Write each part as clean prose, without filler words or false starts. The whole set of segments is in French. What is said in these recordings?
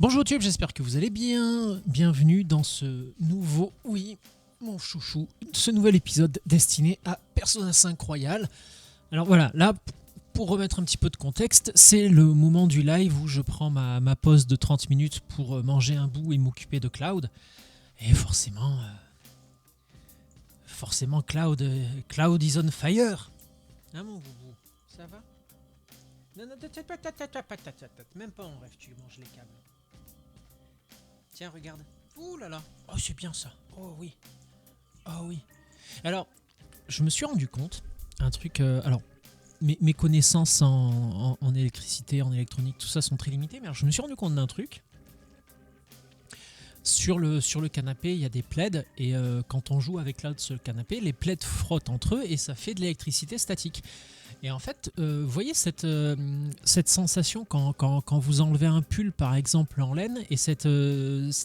Bonjour YouTube, j'espère que vous allez bien. Bienvenue dans ce nouveau, oui, mon chouchou, ce nouvel épisode destiné à Persona 5 Royal. Alors voilà, là, pour remettre un petit peu de contexte, c'est le moment du live où je prends ma pause de 30 minutes pour manger un bout et m'occuper de Cloud. Et forcément, Cloud is on fire. Hein mon boubou, ça va? Non, même pas en rêve, tu manges les câbles. Tiens, regarde. Ouh là là. Oh, c'est bien ça. Oh oui. Oh oui. Alors, je me suis rendu compte, un truc... alors, mes connaissances en électricité, en électronique, tout ça sont très limitées, mais alors, je me suis rendu compte d'un truc. Sur le canapé, il y a des plaids, et quand on joue avec Cloud sur le canapé, les plaids frottent entre eux, et ça fait de l'électricité statique. Et en fait, vous voyez cette sensation quand vous enlevez un pull, par exemple, en laine, et cette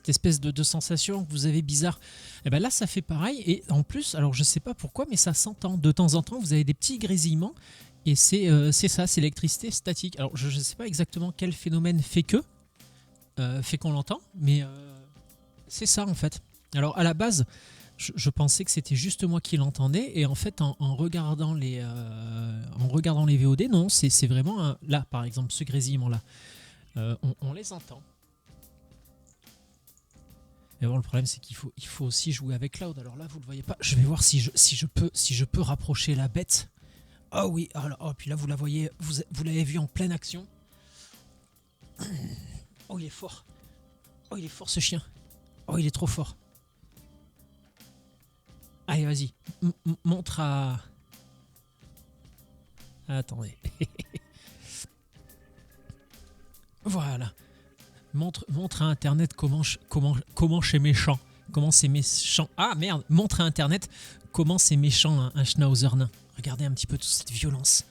espèce de sensation que vous avez bizarre, et ben là, ça fait pareil. Et en plus, alors je sais pas pourquoi, mais ça s'entend. De temps en temps, vous avez des petits grésillements, et c'est ça, c'est l'électricité statique. Alors, je ne sais pas exactement quel phénomène fait qu'on l'entend, mais c'est ça, en fait. Alors, à la base... Je pensais que c'était juste moi qui l'entendais, et en fait en regardant les VOD, non, c'est vraiment là, par exemple, ce grésillement là, on les entend. Mais bon, le problème c'est qu'il faut aussi jouer avec Cloud. Alors là, vous le voyez pas. Je vais voir si je peux rapprocher la bête. Oh oui, puis là vous la voyez, vous l'avez vu en pleine action. Oh, il est fort. Oh, il est fort ce chien. Oh, il est trop fort. Allez, vas-y, montre à... Attendez. Voilà. Montre à Internet comment chez méchant. Comment c'est méchant. Ah merde, montre à Internet comment c'est méchant un Schnauzer nain. Regardez un petit peu toute cette violence.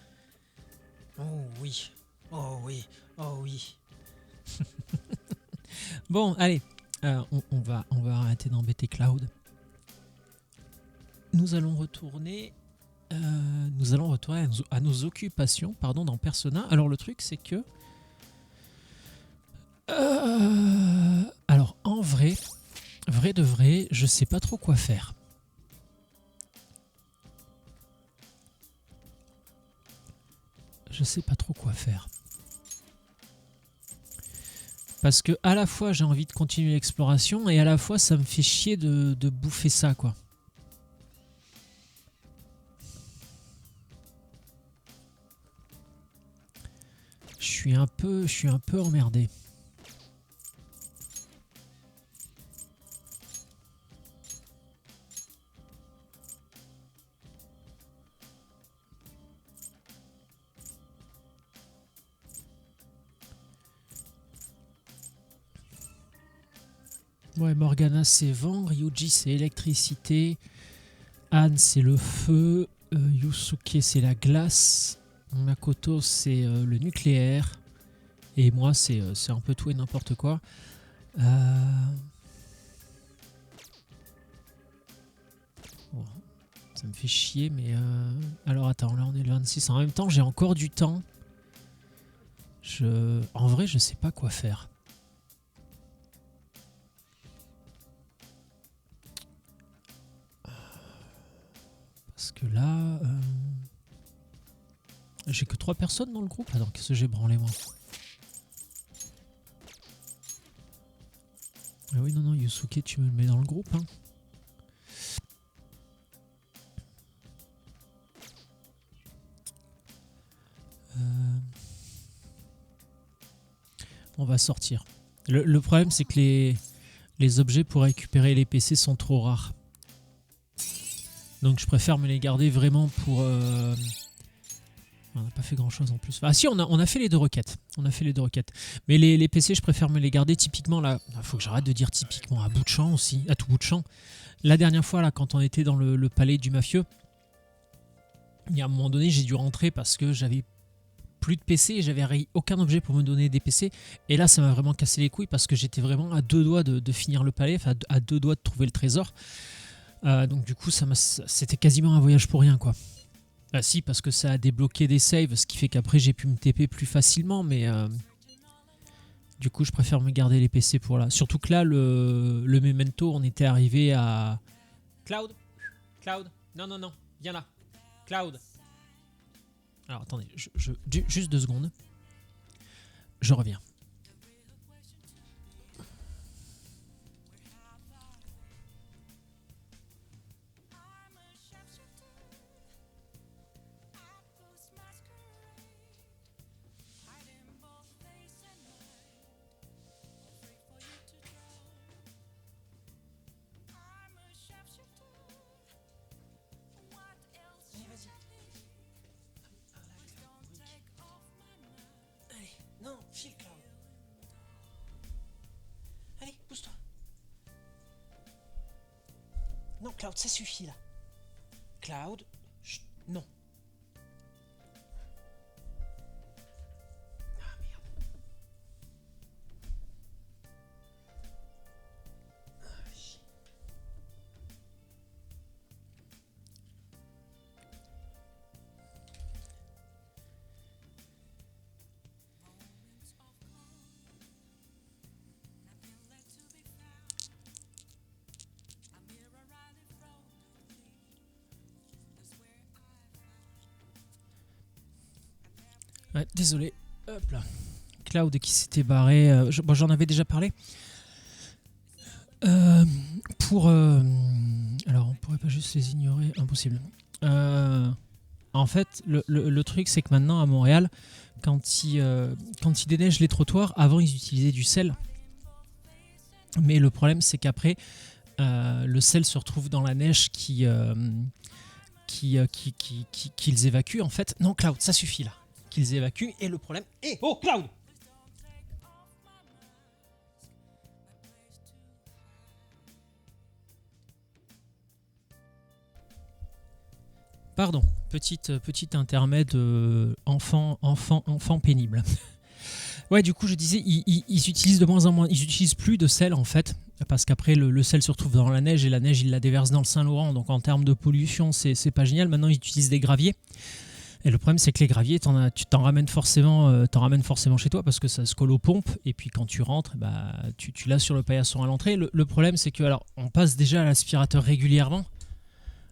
Oh oui. Oh oui. Oh oui. Bon, allez. On va arrêter d'embêter Cloud. Nous allons retourner à nos occupations, dans Persona. Alors le truc c'est que alors en vrai de vrai, je sais pas trop quoi faire. Parce que à la fois j'ai envie de continuer l'exploration, et à la fois ça me fait chier de bouffer ça, quoi. Je suis un peu emmerdé. Ouais, Morgana c'est vent, Ryuji c'est électricité, Anne c'est le feu, Yusuke c'est la glace, Makoto c'est le nucléaire, et moi c'est un peu tout et n'importe quoi. Bon, ça me fait chier, mais alors attends, là on est le 26, en même temps j'ai encore du temps. En vrai je sais pas quoi faire. Parce que là, j'ai que 3 personnes dans le groupe. Alors qu'est-ce que j'ai branlé moi? Ah oui, non, Yusuke, tu me le mets dans le groupe, hein. On va sortir. Le problème, c'est que les objets pour récupérer les PC sont trop rares. Donc je préfère me les garder vraiment pour... On n'a pas fait grand chose en plus. Ah si, on a fait les deux requêtes. Mais les PC, je préfère me les garder typiquement là. Il faut que j'arrête de dire typiquement, à bout de champ aussi. À tout bout de champ. La dernière fois, là, quand on était dans le palais du mafieux, il y a un moment donné, j'ai dû rentrer parce que j'avais plus de PC et j'avais aucun objet pour me donner des PC. Et là, ça m'a vraiment cassé les couilles parce que j'étais vraiment à 2 doigts de finir le palais, enfin à 2 doigts de trouver le trésor. Donc du coup, c'était quasiment un voyage pour rien, quoi. Si, parce que ça a débloqué des saves, ce qui fait qu'après j'ai pu me TP plus facilement, mais Du coup, je préfère me garder les PC pour là. Surtout que là, le Memento, on était arrivé à... Cloud, Cloud, non, non, non, viens là. Cloud. Alors, attendez, juste 2 secondes. Je reviens. Non, file Cloud. Allez, pousse-toi. Non, Cloud, ça suffit là. Cloud, chut, non. Ah merde. Ah, shit. Ouais, désolé. Hop là. Cloud qui s'était barré. Bon, j'en avais déjà parlé. Pour. Alors, on pourrait pas juste les ignorer. Impossible. En fait, le truc, c'est que maintenant, à Montréal, quand ils déneigent les trottoirs, avant, ils utilisaient du sel. Mais le problème, c'est qu'après, le sel se retrouve dans la neige qu'ils évacuent, en fait. Non, Cloud, ça suffit, là. Qu'ils évacuent. Et le problème... Oh, Cloud! Pardon, petit intermède enfant pénible. Ouais, du coup, je disais, ils utilisent de moins en moins, ils utilisent plus de sel en fait, parce qu'après le sel se retrouve dans la neige et la neige ils la déversent dans le Saint-Laurent, donc en termes de pollution, c'est pas génial. Maintenant, ils utilisent des graviers. Et le problème, c'est que les graviers, tu t'en ramènes forcément chez toi parce que ça se colle aux pompes. Et puis quand tu rentres, bah, tu l'as sur le paillasson à l'entrée. Le problème, c'est que alors, on passe déjà à l'aspirateur régulièrement.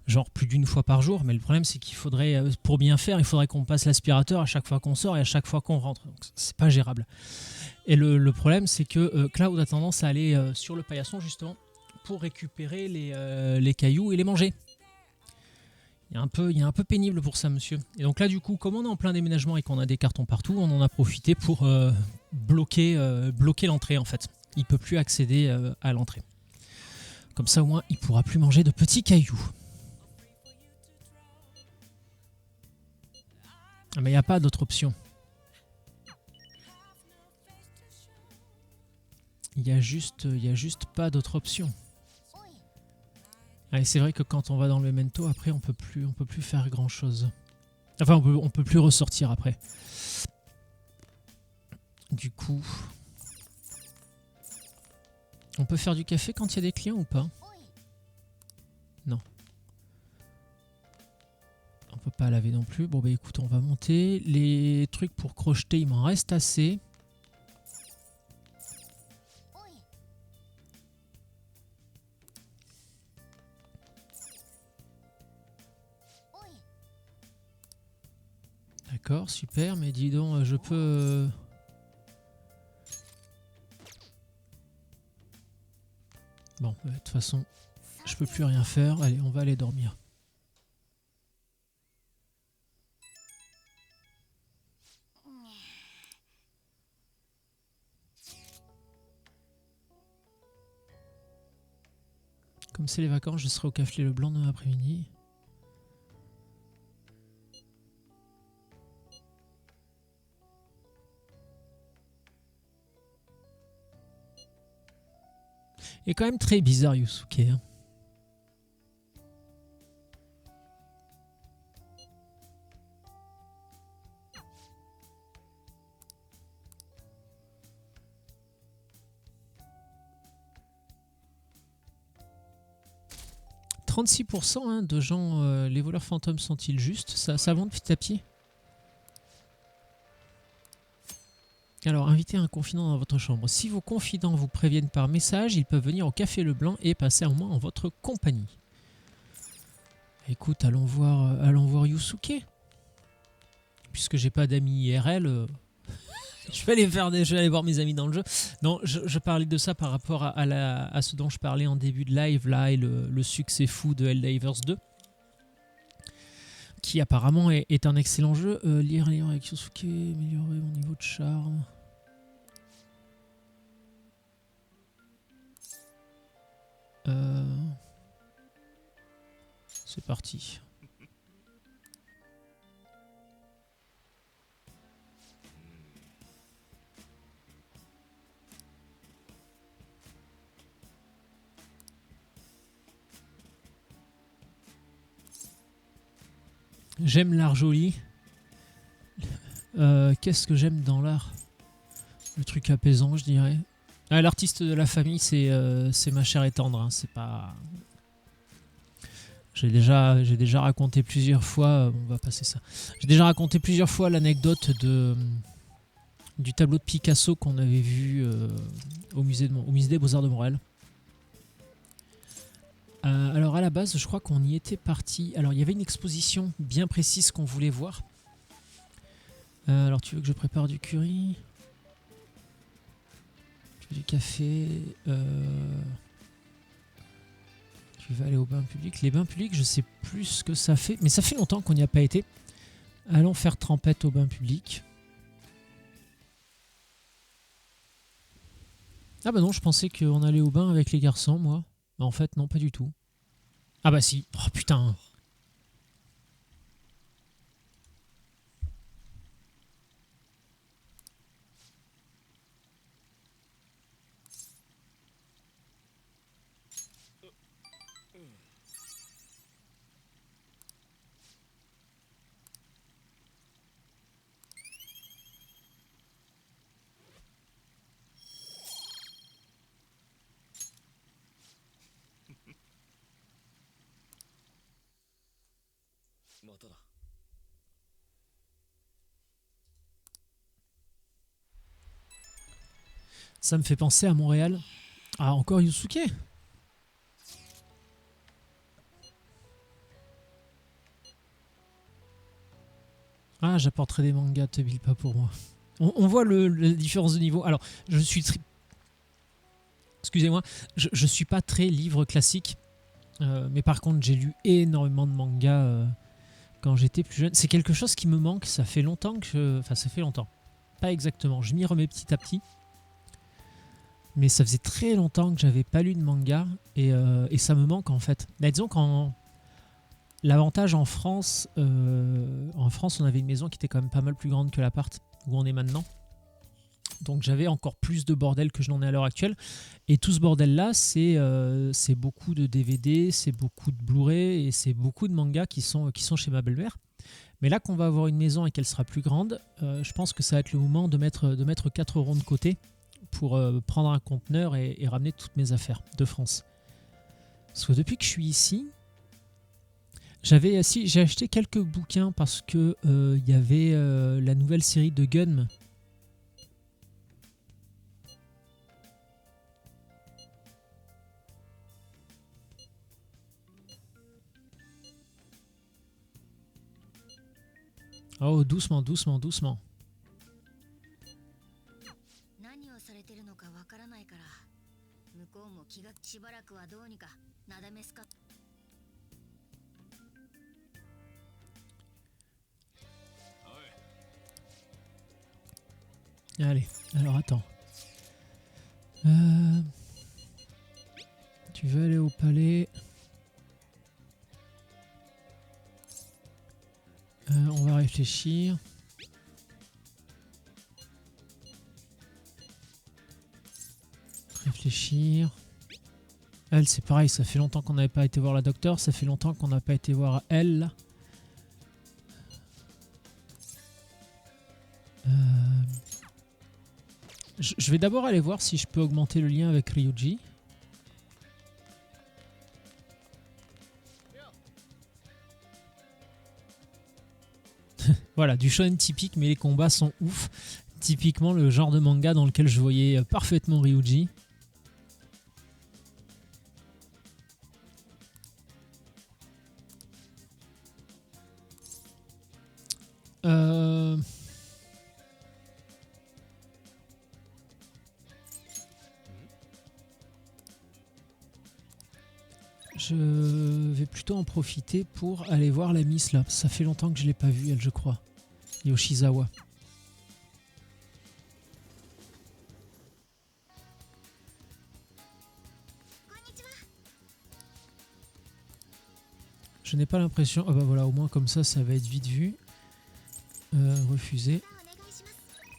Genre plus d'une fois par jour, mais le problème c'est qu'il faudrait, pour bien faire, il faudrait qu'on passe l'aspirateur à chaque fois qu'on sort et à chaque fois qu'on rentre, donc c'est pas gérable. Et le problème c'est que Cloud a tendance à aller sur le paillasson justement pour récupérer les cailloux et les manger. Il est un peu pénible pour ça, monsieur. Et donc là du coup, comme on est en plein déménagement et qu'on a des cartons partout, on en a profité pour bloquer l'entrée en fait. Il peut plus accéder à l'entrée. Comme ça au moins il pourra plus manger de petits cailloux. Ah, mais il n'y a pas d'autre option. Il y a juste pas d'autre option. Ah, et c'est vrai que quand on va dans le Memento, après on peut plus faire grand chose. Enfin, on peut plus ressortir après. Du coup, on peut faire du café quand il y a des clients ou pas? Non. On peut pas laver non plus. Bon bah écoute, on va monter. Les trucs pour crocheter, il m'en reste assez. D'accord, super, mais dis donc, je peux... Bon, de toute façon, je peux plus rien faire. Allez, on va aller dormir. Comme c'est les vacances, je serai au Café Le Blanc dans l'après-midi. Il est quand même très bizarre, Yusuke. Hein. « 36% hein, de gens, les voleurs fantômes sont-ils justes? Ça monte petit à petit. Alors, invitez un confident dans votre chambre. Si vos confidents vous préviennent par message, ils peuvent venir au Café Leblanc et passer un moment en votre compagnie. Écoute, allons voir Yusuke. Puisque j'ai pas d'amis IRL, je vais aller voir mes amis dans le jeu. Non, je parlais de ça par rapport à ce dont je parlais en début de live, là, et le succès fou de Helldivers 2. Qui apparemment est un excellent jeu. Lire avec Yusuke, améliorer mon niveau de charme. C'est parti. J'aime l'art joli. Qu'est-ce que j'aime dans l'art? Le truc apaisant, je dirais. Ah, l'artiste de la famille, c'est ma chère et tendre. Hein. C'est pas. J'ai déjà raconté plusieurs fois. On va passer ça. J'ai déjà raconté plusieurs fois l'anecdote du tableau de Picasso qu'on avait vu au musée des Beaux-Arts de Montréal. Alors à la base, je crois qu'on y était parti. Alors il y avait une exposition bien précise qu'on voulait voir. Alors tu veux que je prépare du curry? Tu veux du café? Tu vas aller au bain public? Les bains publics, je sais plus ce que ça fait, mais ça fait longtemps qu'on n'y a pas été. Allons faire trempette au bain public. Ah bah non, je pensais qu'on allait au bain avec les garçons, moi. En fait, non, pas du tout. Ah bah si. Oh putain. Ça me fait penser à Montréal. Ah, encore Yusuke. Ah, j'apporterai des mangas, te bille pas pour moi. On voit la différence de niveau. Alors, je suis excusez-moi, je suis pas très livre classique. Mais par contre, j'ai lu énormément de mangas quand j'étais plus jeune. C'est quelque chose qui me manque. Ça fait longtemps que Enfin, ça fait longtemps. Pas exactement. Je m'y remets petit à petit. Mais ça faisait très longtemps que j'avais pas lu de manga. Et ça me manque en fait. Bah, disons qu'en... L'avantage en France, on avait une maison qui était quand même pas mal plus grande que l'appart où on est maintenant. Donc j'avais encore plus de bordel que je n'en ai à l'heure actuelle. Et tout ce bordel-là, c'est beaucoup de DVD, c'est beaucoup de Blu-ray et c'est beaucoup de mangas qui sont chez ma belle-mère. Mais là qu'on va avoir une maison et qu'elle sera plus grande, je pense que ça va être le moment de mettre 4 ronds de côté pour prendre un conteneur et ramener toutes mes affaires de France. Parce que depuis que je suis ici, j'ai acheté quelques bouquins parce que y avait la nouvelle série de Gunm. Oh, doucement, doucement, doucement. Allez, alors attends. Tu veux aller au palais? On va réfléchir. Elle, c'est pareil, ça fait longtemps qu'on n'avait pas été voir la docteure, ça fait longtemps qu'on n'a pas été voir elle. Je vais d'abord aller voir si je peux augmenter le lien avec Ryuji. Voilà, du shonen typique, mais les combats sont ouf. Typiquement le genre de manga dans lequel je voyais parfaitement Ryuji. Je vais plutôt en profiter pour aller voir la Miss là. Ça fait longtemps que je l'ai pas vue, elle, je crois. Yoshizawa. Je n'ai pas l'impression... Ah bah voilà, au moins comme ça va être vite vu. Refusé.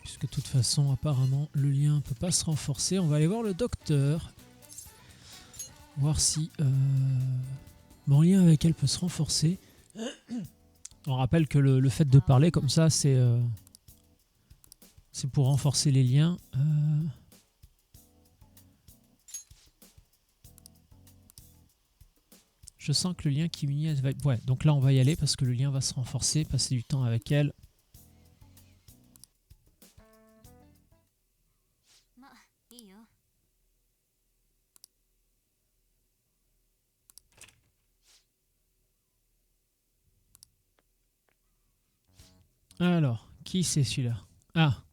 Puisque de toute façon, apparemment, le lien ne peut pas se renforcer. On va aller voir le docteur. Voir si mon lien avec elle peut se renforcer. On rappelle que le fait de parler comme ça, c'est pour renforcer les liens. Je sens que le lien qui unit... Ouais, donc là, on va y aller parce que le lien va se renforcer. Passer du temps avec elle. Alors, qui c'est celui-là? Ah.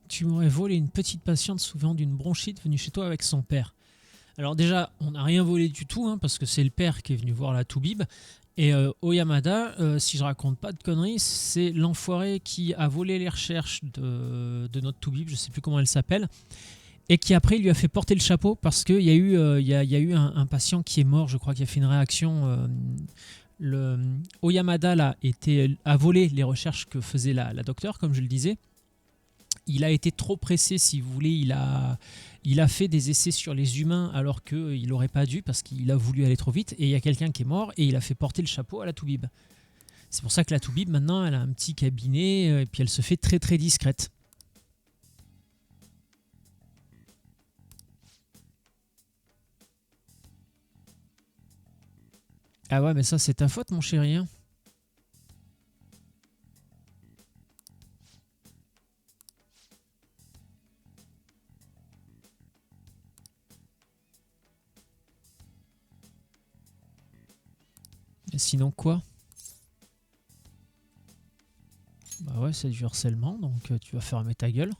Tu m'aurais volé une petite patiente souffrant d'une bronchite venue chez toi avec son père. Alors déjà, on n'a rien volé du tout, hein, parce que c'est le père qui est venu voir la Toubib. Et Oyamada, si je raconte pas de conneries, c'est l'enfoiré qui a volé les recherches de notre Toubib, je sais plus comment elle s'appelle, et qui après lui a fait porter le chapeau parce qu'il y a eu, il y a eu un patient qui est mort, je crois, qui a fait une réaction. Oyamada là, a volé les recherches que faisait la docteure, comme je le disais. Il a été trop pressé, si vous voulez, il a fait des essais sur les humains alors qu'il n'aurait pas dû parce qu'il a voulu aller trop vite. Et il y a quelqu'un qui est mort et il a fait porter le chapeau à la Toubib. C'est pour ça que la Toubib, maintenant, elle a un petit cabinet et puis elle se fait très très discrète. Ah ouais, mais ça, c'est ta faute, mon chéri. Hein. Et sinon, quoi? Bah ouais, c'est du harcèlement, donc tu vas fermer ta gueule.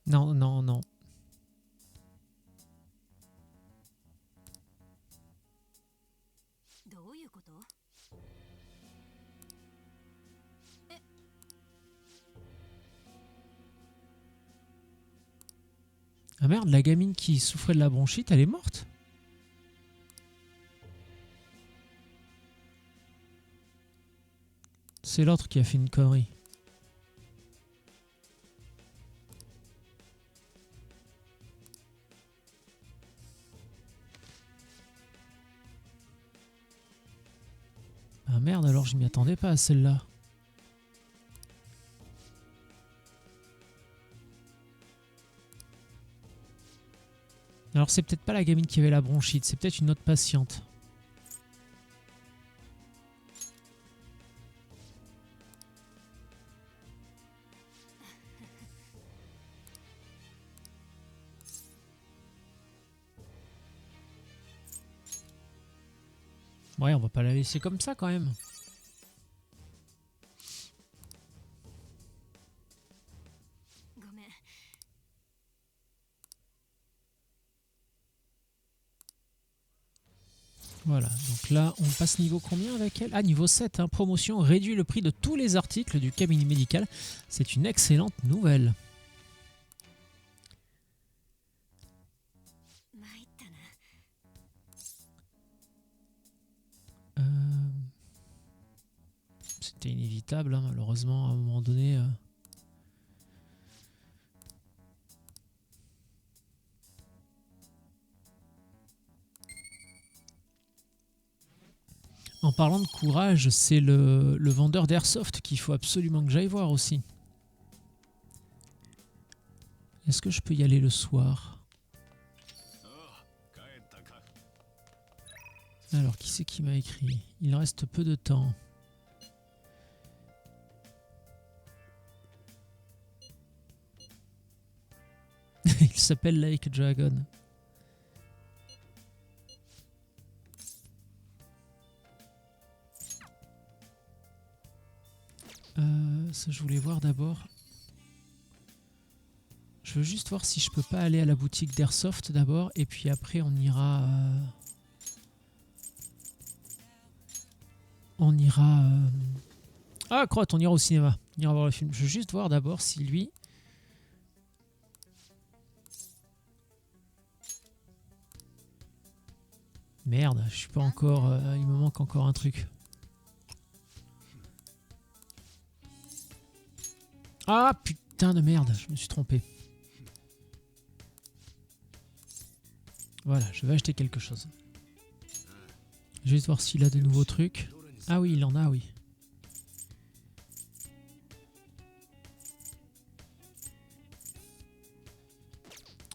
Non, non, non. Ah merde, la gamine qui souffrait de la bronchite, elle est morte? C'est l'autre qui a fait une connerie. Ah merde, alors je m'y attendais pas à celle-là. Alors c'est peut-être pas la gamine qui avait la bronchite, c'est peut-être une autre patiente. Ouais, on va pas la laisser comme ça quand même. Voilà, donc là, on passe niveau combien avec elle? Ah, niveau 7, hein, promotion, réduit le prix de tous les articles du cabinet médical. C'est une excellente nouvelle. C'était inévitable, hein, malheureusement, à un moment donné. En parlant de courage, c'est le vendeur d'Airsoft qu'il faut absolument que j'aille voir aussi. Est-ce que je peux y aller le soir? Alors, qui c'est qui m'a écrit? Il reste peu de temps. Il s'appelle Like Dragon. Ça, je voulais voir d'abord. Je veux juste voir si je peux pas aller à la boutique d'Airsoft d'abord, et puis après on ira... on ira... Ah, crotte, on ira au cinéma. On ira voir le film. Je veux juste voir d'abord si lui... Merde, je suis pas encore... il me manque encore un truc. Ah, putain de merde, je me suis trompé. Voilà, je vais acheter quelque chose. Je vais juste voir s'il a de nouveaux trucs. Ah oui, il en a, oui.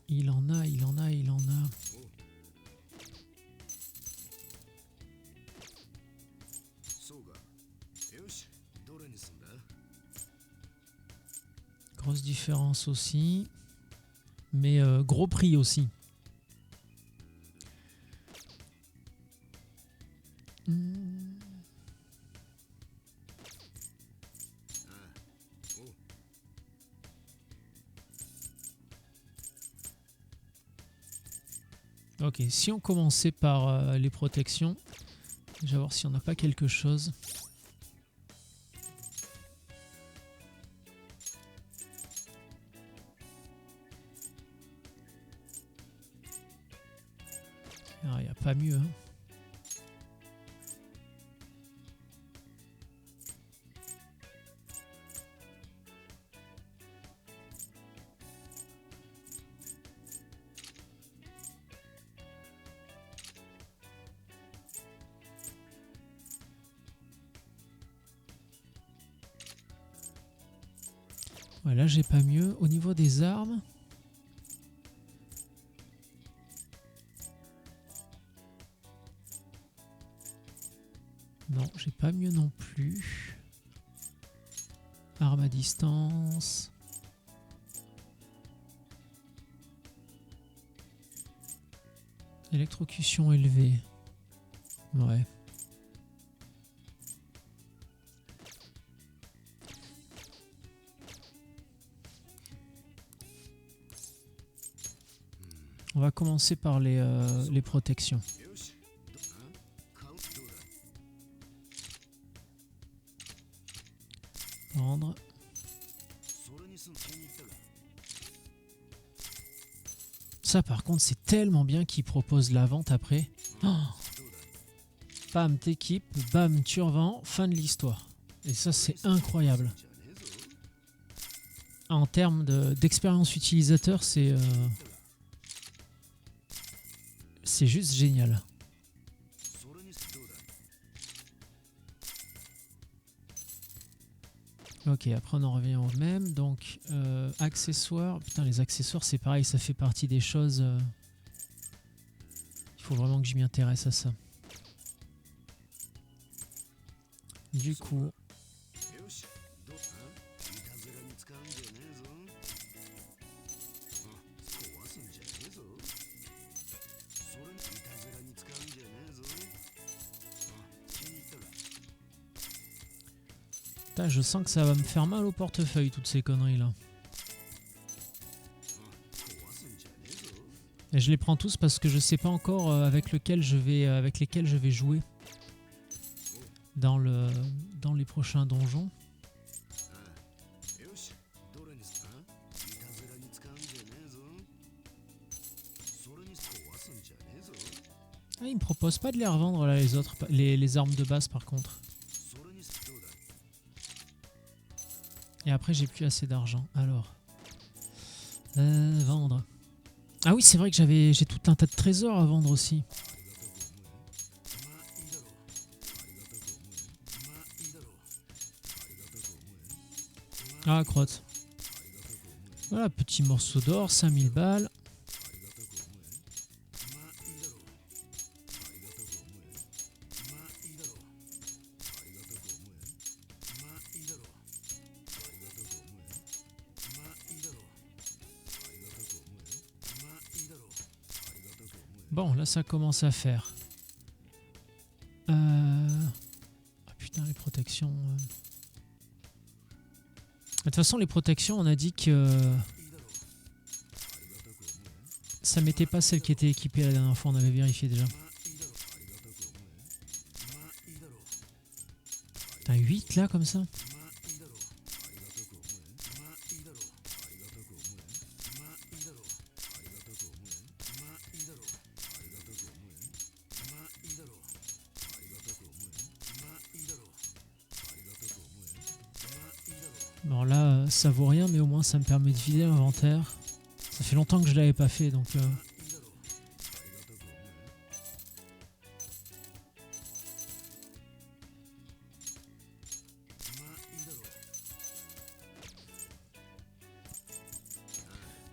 Il en a, il en a, il en a. Grosse différence aussi. Mais gros prix aussi. Ok, si on commençait par les protections, je vais voir si on n'a pas quelque chose. Il n'y a pas mieux. Hein. Voilà, j'ai pas mieux. Au niveau des armes... Non, j'ai pas mieux non plus. Arme à distance. Électrocution élevée. Ouais. On va commencer par les protections. Vendre. Ça par contre c'est tellement bien qu'ils proposent la vente après. Oh, bam, t'équipes, bam, tu revends, fin de l'histoire. Et ça c'est incroyable. En termes d'expérience utilisateur, c'est juste génial. Ok, après on en revient au même. Donc, accessoires. Putain, les accessoires, c'est pareil, ça fait partie des choses. Il faut vraiment que je m'y intéresse à ça. Du coup. Putain, je sens que ça va me faire mal au portefeuille, toutes ces conneries là. Et je les prends tous parce que je sais pas encore avec lesquels je vais jouer dans les prochains donjons. Ah, ils me proposent pas de les revendre là, les autres, les armes de base par contre. Et après j'ai plus assez d'argent. Alors, vendre. Ah oui, c'est vrai que j'ai tout un tas de trésors à vendre aussi. Ah, crotte. Voilà, petit morceau d'or, 5000 balles. Bon, là, ça commence à faire. Ah putain, les protections. De toute façon, les protections, on a dit que ça mettait pas celle qui était équipée la dernière fois, on avait vérifié déjà. T'as 8 là, comme ça? Bon là, ça vaut rien, mais au moins ça me permet de vider l'inventaire. Ça fait longtemps que je l'avais pas fait, donc...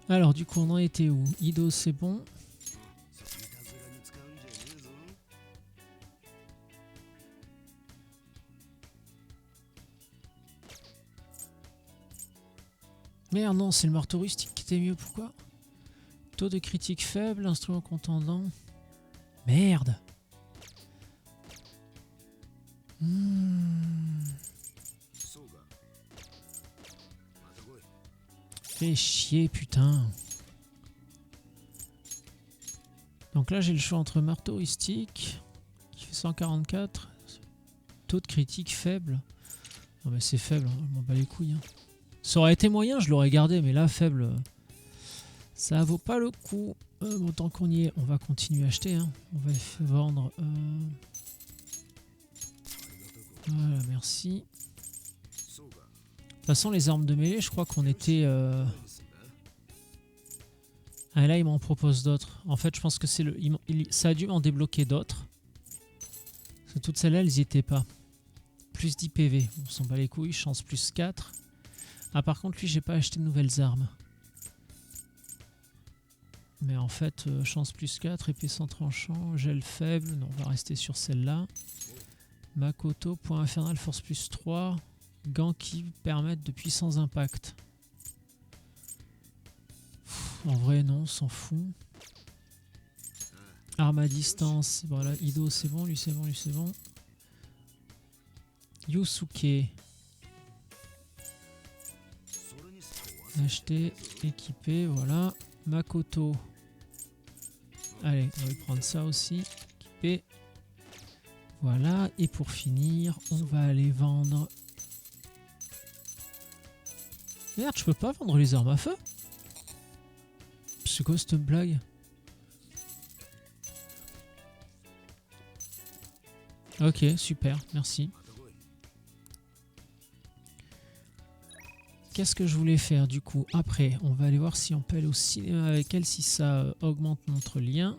Alors du coup, on en était où? Ido, c'est bon. Merde, non, c'est le marteau rustique qui était mieux, pourquoi? Taux de critique faible, instrument contendant. Merde. Fais chier, putain. Donc là, j'ai le choix entre marteau rustique, qui fait 144, taux de critique faible. Non mais c'est faible, hein, je m'en bats les couilles. Hein. Ça aurait été moyen, je l'aurais gardé, mais là, faible, ça vaut pas le coup. Bon, tant qu'on y est, on va continuer à acheter. Hein. On va vendre... Voilà, merci. De toute façon, les armes de mêlée, je crois qu'on était... Ah, là, il m'en propose d'autres. En fait, je pense que c'est le... ça a dû m'en débloquer d'autres. Parce que toutes celles-là, elles n'y étaient pas. Plus 10 PV. On s'en bat les couilles. Chance plus 4. Ah, par contre, lui, j'ai pas acheté de nouvelles armes. Mais en fait, chance plus 4, épée sans tranchant, gel faible. Non, on va rester sur celle-là. Makoto, point infernal, force plus 3. Gants qui permettent de puissance impact. En vrai, non, on s'en fout. Arme à distance. Voilà, Ido, c'est bon, lui, c'est bon, lui, c'est bon. Yusuke. Acheter, équiper, voilà. Makoto. Allez, on va prendre ça aussi. Équiper. Voilà, et pour finir, on va aller vendre... Merde, je peux pas vendre les armes à feu? C'est quoi cette blague? Ok, super, merci. Qu'est-ce que je voulais faire du coup? Après, on va aller voir si on peut aller au cinéma avec elle, si ça augmente notre lien.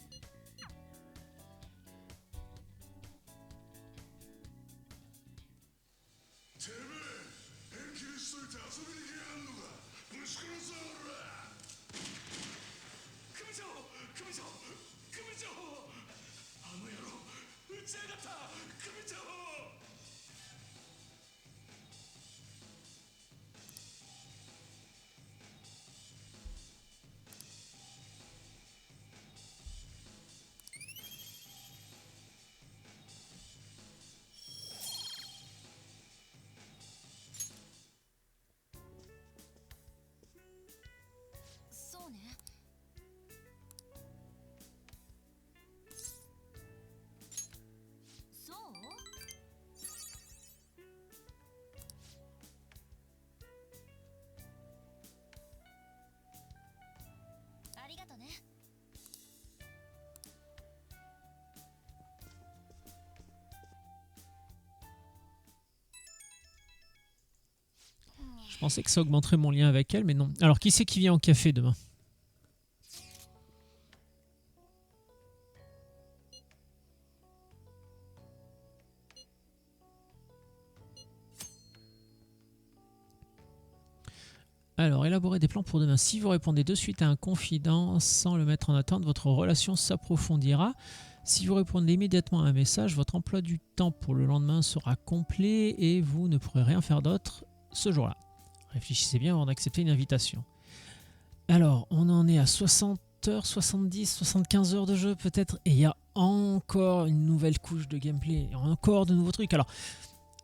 Je pensais que ça augmenterait mon lien avec elle, mais non. Alors, qui c'est qui vient au café demain? Alors, élaborer des plans pour demain. Si vous répondez de suite à un confident sans le mettre en attente, votre relation s'approfondira. Si vous répondez immédiatement à un message, votre emploi du temps pour le lendemain sera complet et vous ne pourrez rien faire d'autre ce jour-là. Réfléchissez bien avant d'accepter une invitation. Alors, on en est à 60 heures, 70, 75 heures de jeu peut-être, et il y a encore une nouvelle couche de gameplay, encore de nouveaux trucs. Alors,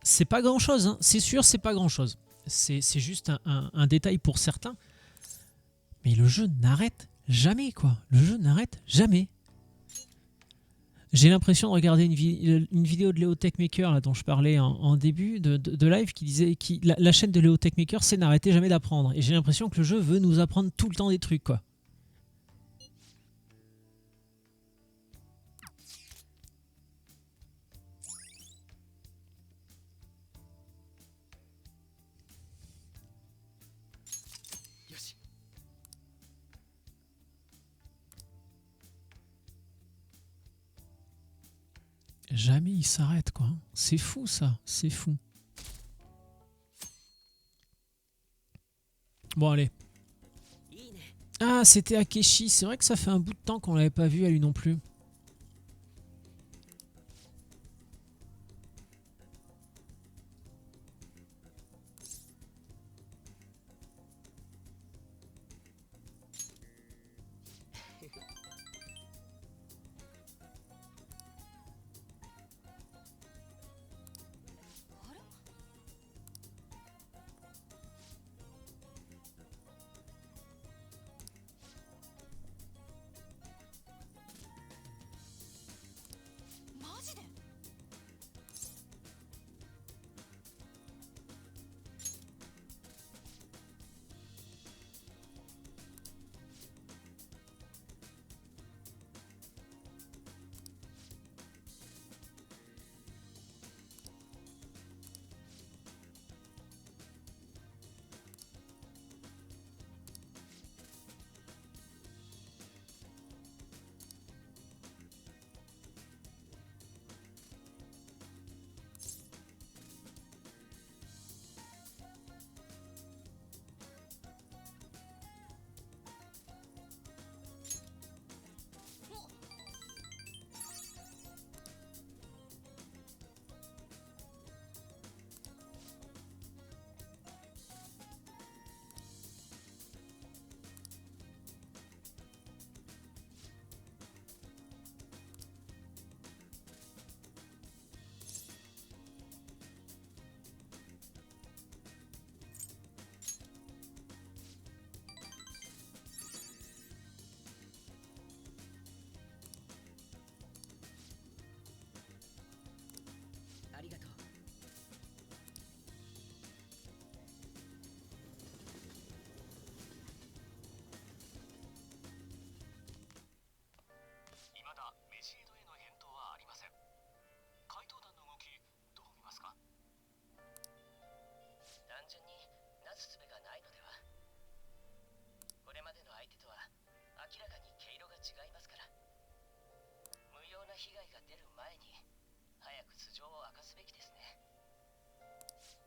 c'est pas grand-chose, hein. C'est sûr, c'est pas grand-chose. C'est juste un détail pour certains. Mais le jeu n'arrête jamais, quoi. Le jeu n'arrête jamais. J'ai l'impression de regarder une vidéo de Léo Techmaker là, dont je parlais en début de live qui disait que la chaîne de Léo Techmaker c'est n'arrêter jamais d'apprendre. Et j'ai l'impression que le jeu veut nous apprendre tout le temps des trucs, quoi. Jamais il s'arrête, quoi. C'est fou, ça. C'est fou. Bon, allez. Ah, c'était Akeshi. C'est vrai que ça fait un bout de temps qu'on l'avait pas vu à lui non plus.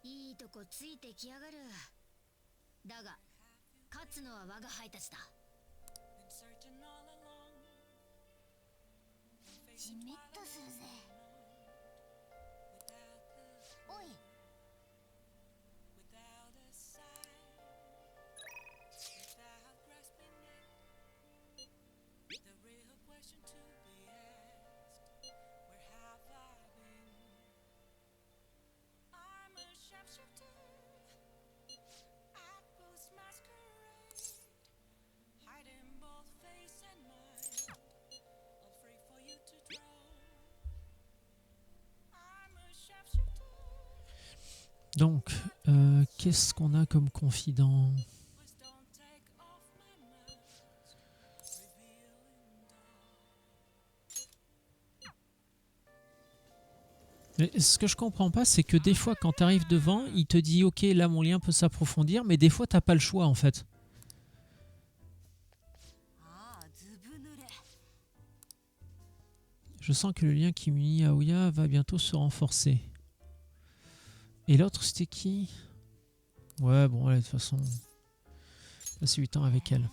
いいとこついてきやがる。だが勝つのは我が輩たちだ。じめっとするぜ。おい。Donc, qu'est-ce qu'on a comme confident? Mais ce que je comprends pas, c'est que des fois, quand tu arrives devant, il te dit « Ok, là, mon lien peut s'approfondir », mais des fois, t'as pas le choix, en fait. Je sens que le lien qui m'unit à Aoya va bientôt se renforcer. Et l'autre, c'était qui? Ouais, bon, allez, de toute façon... Passer du temps avec elle.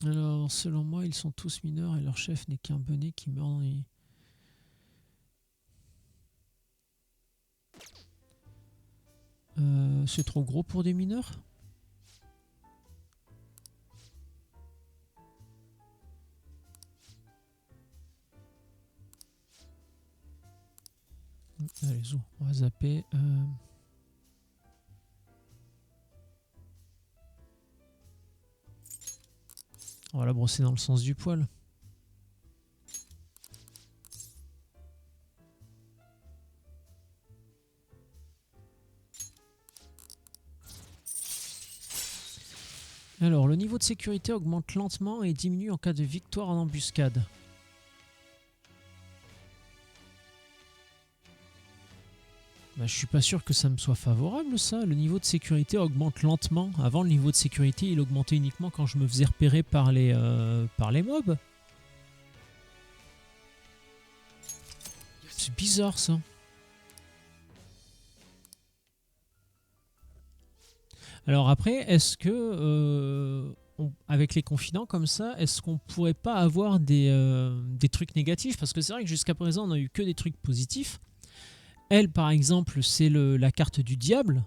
Alors, selon moi, ils sont tous mineurs et leur chef n'est qu'un bonnet qui meurt dans les... C'est trop gros pour des mineurs? Allez, zou, on va zapper. On va la brosser dans le sens du poil. Alors, le niveau de sécurité augmente lentement et diminue en cas de victoire en embuscade. Bah, je suis pas sûr que ça me soit favorable, ça. Le niveau de sécurité augmente lentement. Avant, le niveau de sécurité, il augmentait uniquement quand je me faisais repérer par les mobs. C'est bizarre, ça. Alors après, est-ce que, avec les confidents comme ça, est-ce qu'on pourrait pas avoir des trucs négatifs? Parce que c'est vrai que jusqu'à présent, on n'a eu que des trucs positifs. Elle, par exemple, c'est la carte du diable.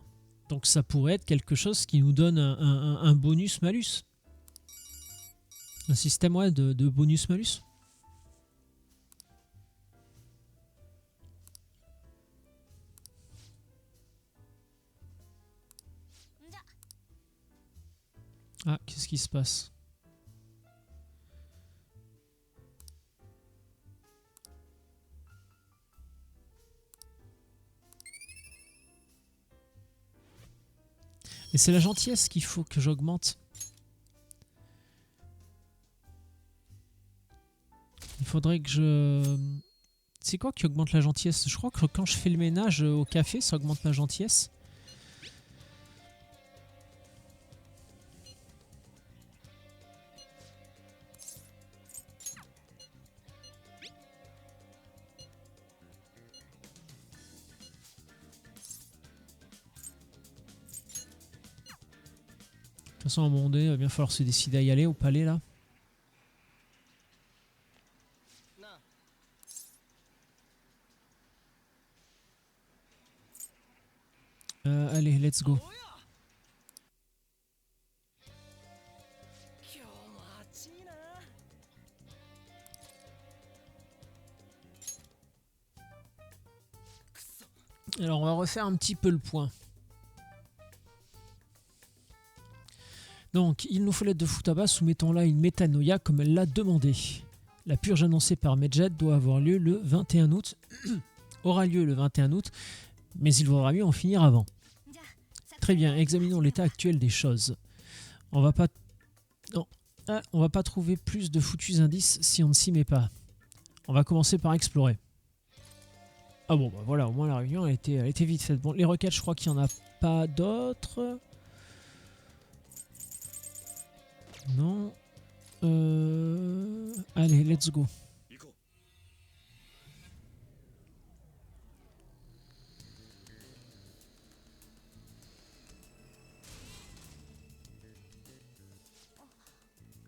Donc ça pourrait être quelque chose qui nous donne un bonus-malus. Un système, ouais, de bonus-malus. Ah, qu'est-ce qui se passe? Et c'est la gentillesse qu'il faut que j'augmente. Il faudrait que je... C'est quoi qui augmente la gentillesse? Je crois que quand je fais le ménage au café, ça augmente ma gentillesse. De toute façon, à un moment donné, il va bien falloir se décider à y aller au palais, là. Allez, let's go. Alors, on va refaire un petit peu le point. Donc, il nous faut l'aide de Futaba, soumettons-la une métanoïa comme elle l'a demandé. La purge annoncée par Medjed doit avoir lieu le 21 août. Aura lieu le 21 août, mais il vaudra mieux en finir avant. Très bien, examinons l'état actuel des choses. On va pas... Non, on va pas trouver plus de foutus indices si on ne s'y met pas. On va commencer par explorer. Ah bon, bah voilà, au moins la réunion elle était vite faite. Bon, les requêtes, je crois qu'il n'y en a pas d'autres. Non. Allez, let's go.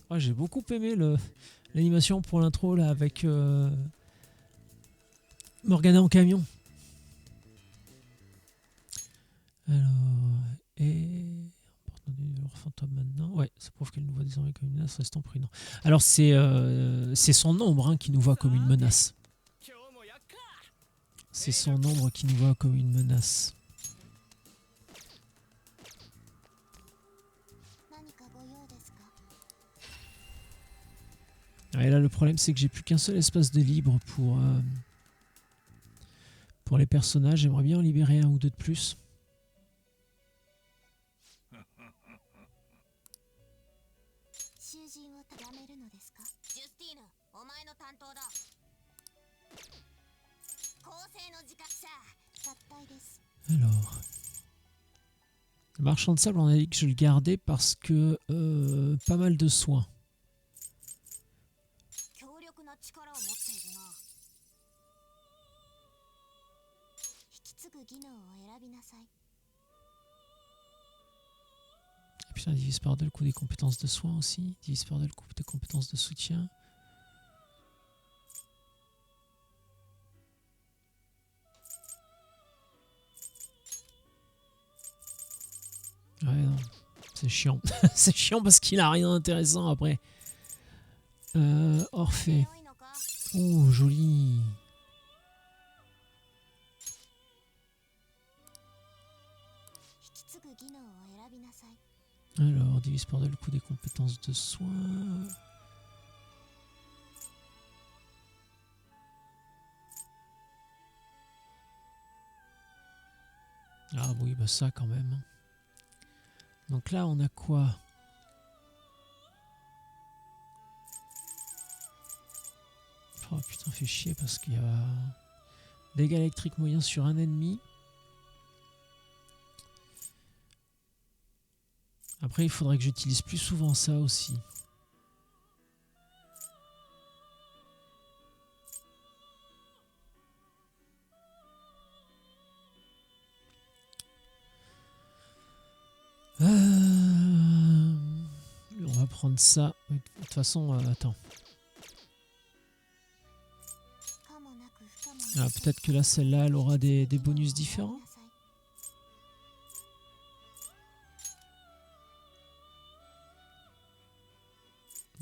Oh, j'ai beaucoup aimé l'animation pour l'intro là avec Morgana en camion. Alors, et... fantôme maintenant. Ouais, ça prouve qu'elle nous voit désormais comme une menace, restons prudents. Alors c'est son ombre hein, qui nous voit comme une menace. C'est son ombre qui nous voit comme une menace. Et là le problème c'est que j'ai plus qu'un seul espace de libre pour les personnages. J'aimerais bien en libérer un ou deux de plus. Alors, le marchand de sable, on a dit que je le gardais parce que pas mal de soins. Putain, divise par 2 le coût des compétences de soins aussi. Divise par 2 le coût des compétences de soutien. Ouais, non. C'est chiant. C'est chiant parce qu'il a rien d'intéressant après. Orphée. Ouh, joli. Alors, divise par 2 le coût des compétences de soins. Ah oui, bah ça quand même. Donc là, on a quoi? Oh putain, fait chier parce qu'il y a dégâts électriques moyens sur un ennemi. Après, il faudrait que j'utilise plus souvent ça aussi. On va prendre ça. De toute façon, attends. Ah, peut-être que là, celle-là, elle aura des bonus différents.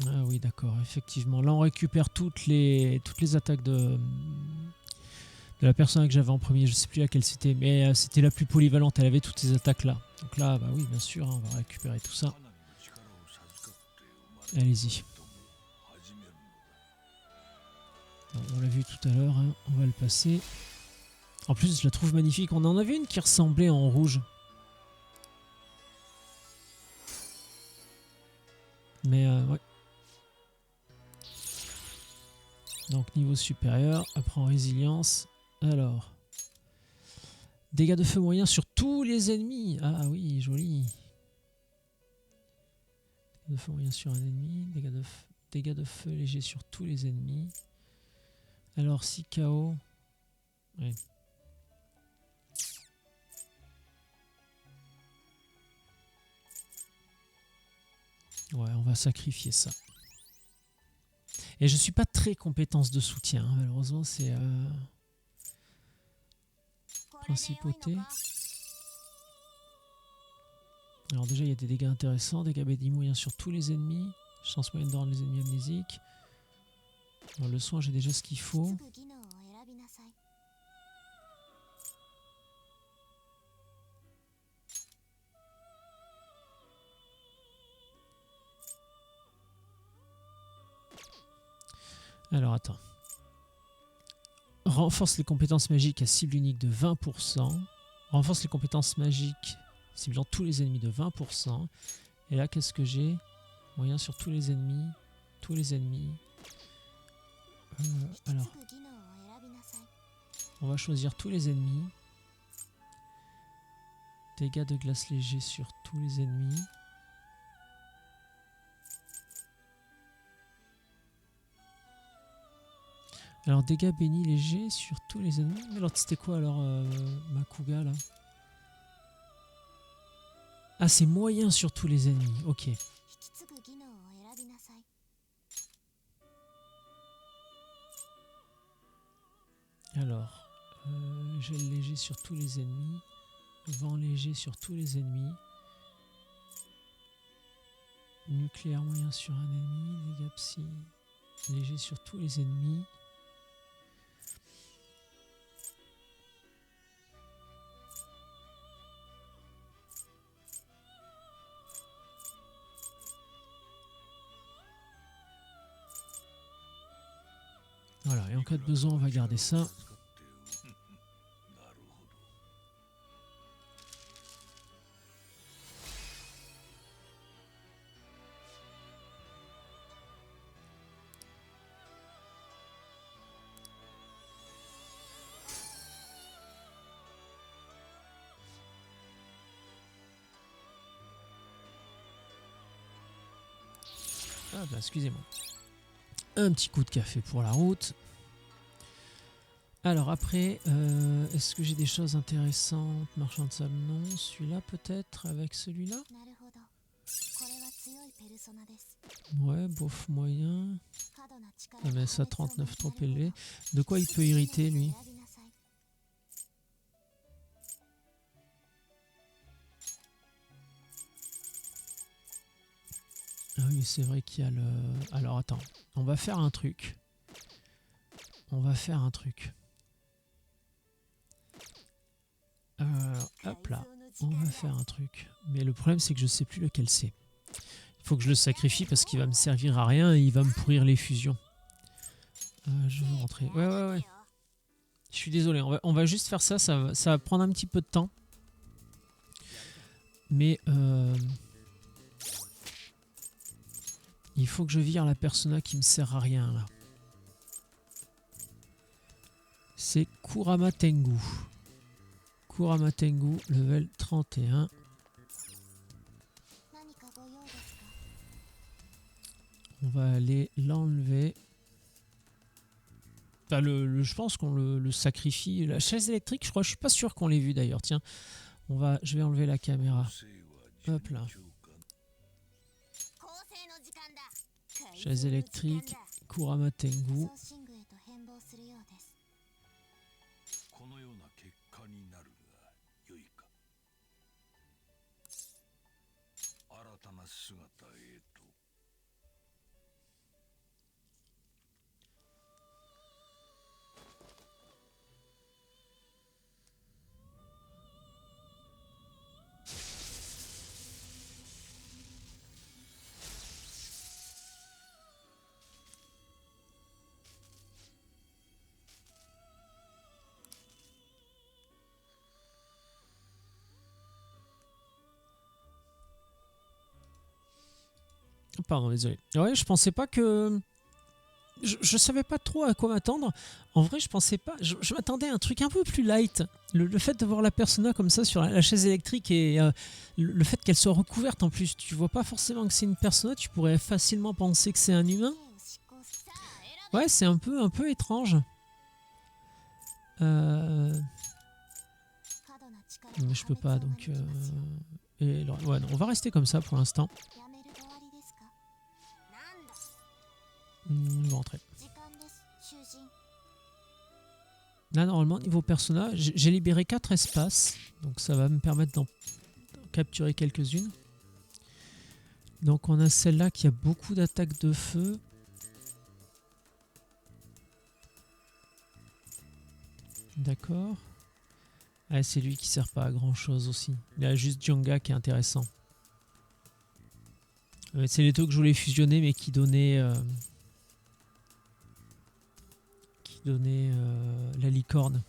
Ah oui, d'accord, effectivement. Là, on récupère toutes les attaques de la personne que j'avais en premier. Je sais plus laquelle c'était, mais c'était la plus polyvalente. Elle avait toutes ces attaques-là. Donc là, bah oui, bien sûr, hein, on va récupérer tout ça. Allez-y. On l'a vu tout à l'heure, hein, on va le passer. En plus, je la trouve magnifique. On en avait une qui ressemblait en rouge. Mais ouais. Donc niveau supérieur, après en résilience. Alors. Dégâts de feu moyens sur tous les ennemis. Ah oui, joli. Dégâts de feu moyens sur un ennemi. Dégâts de feu légers sur tous les ennemis. Alors 6 KO. Ouais. Ouais, on va sacrifier ça. Et je suis pas très compétence de soutien, hein. Malheureusement, c'est principauté. Alors déjà, il y a des dégâts intéressants. Dégâts BD moyens sur tous les ennemis. Chance moyenne de rendre les ennemis amnésiques. Alors, le soin, j'ai déjà ce qu'il faut. Alors, attends. Renforce les compétences magiques à cible unique de 20%. Renforce les compétences magiques ciblant tous les ennemis de 20%. Et là, qu'est-ce que j'ai? Moyen sur tous les ennemis. Tous les ennemis. Alors, on va choisir tous les ennemis. Dégâts de glace légers sur tous les ennemis. Alors, dégâts bénis légers sur tous les ennemis. Mais alors, c'était quoi alors, Makuga là? Ah, c'est moyen sur tous les ennemis. Ok. Alors, gel léger sur tous les ennemis. Vent léger sur tous les ennemis. Nucléaire moyen sur un ennemi. Dégâts psy léger sur tous les ennemis. Voilà, et en cas de besoin, on va garder ça. Ah bah excusez-moi. Un petit coup de café pour la route. Alors après, est-ce que j'ai des choses intéressantes? Marchand de sable, non. Celui-là peut-être avec celui-là. Ouais, bof moyen. MS à 39 trop élevé. De quoi il peut irriter lui? Ah oui, c'est vrai qu'il y a le... Alors attends, on va faire un truc. On va faire un truc. Hop là, on va faire un truc. Mais le problème c'est que je sais plus lequel c'est. Il faut que je le sacrifie parce qu'il va me servir à rien et il va me pourrir les fusions. Je veux rentrer. Ouais. Je suis désolé, on va juste faire ça, ça va prendre un petit peu de temps. Mais il faut que je vire la persona qui me sert à rien là. C'est Kurama Tengu. Kurama Tengu, level 31. On va aller l'enlever. Enfin, je pense qu'on le sacrifie. La chaise électrique, je crois, je suis pas sûr qu'on l'ait vu d'ailleurs. Tiens, je vais enlever la caméra. Hop là. Chaise électrique, Kurama Tengu. Pardon, désolé. Ouais, je pensais pas que... Je savais pas trop à quoi m'attendre. En vrai, je pensais pas... Je m'attendais à un truc un peu plus light. Le fait de voir la persona comme ça sur la chaise électrique et le fait qu'elle soit recouverte en plus. Tu vois pas forcément que c'est une persona, tu pourrais facilement penser que c'est un humain. Ouais, c'est un peu étrange. Mais je peux pas, donc... ouais, non, on va rester comme ça pour l'instant. Je vais rentrer. Là, normalement, niveau persona, j'ai libéré 4 espaces. Donc ça va me permettre d'en capturer quelques-unes. Donc on a celle-là qui a beaucoup d'attaques de feu. D'accord. Ah, c'est lui qui sert pas à grand-chose aussi. Il y a juste Djanga qui est intéressant. C'est les deux que je voulais fusionner mais qui donnaient... la licorne.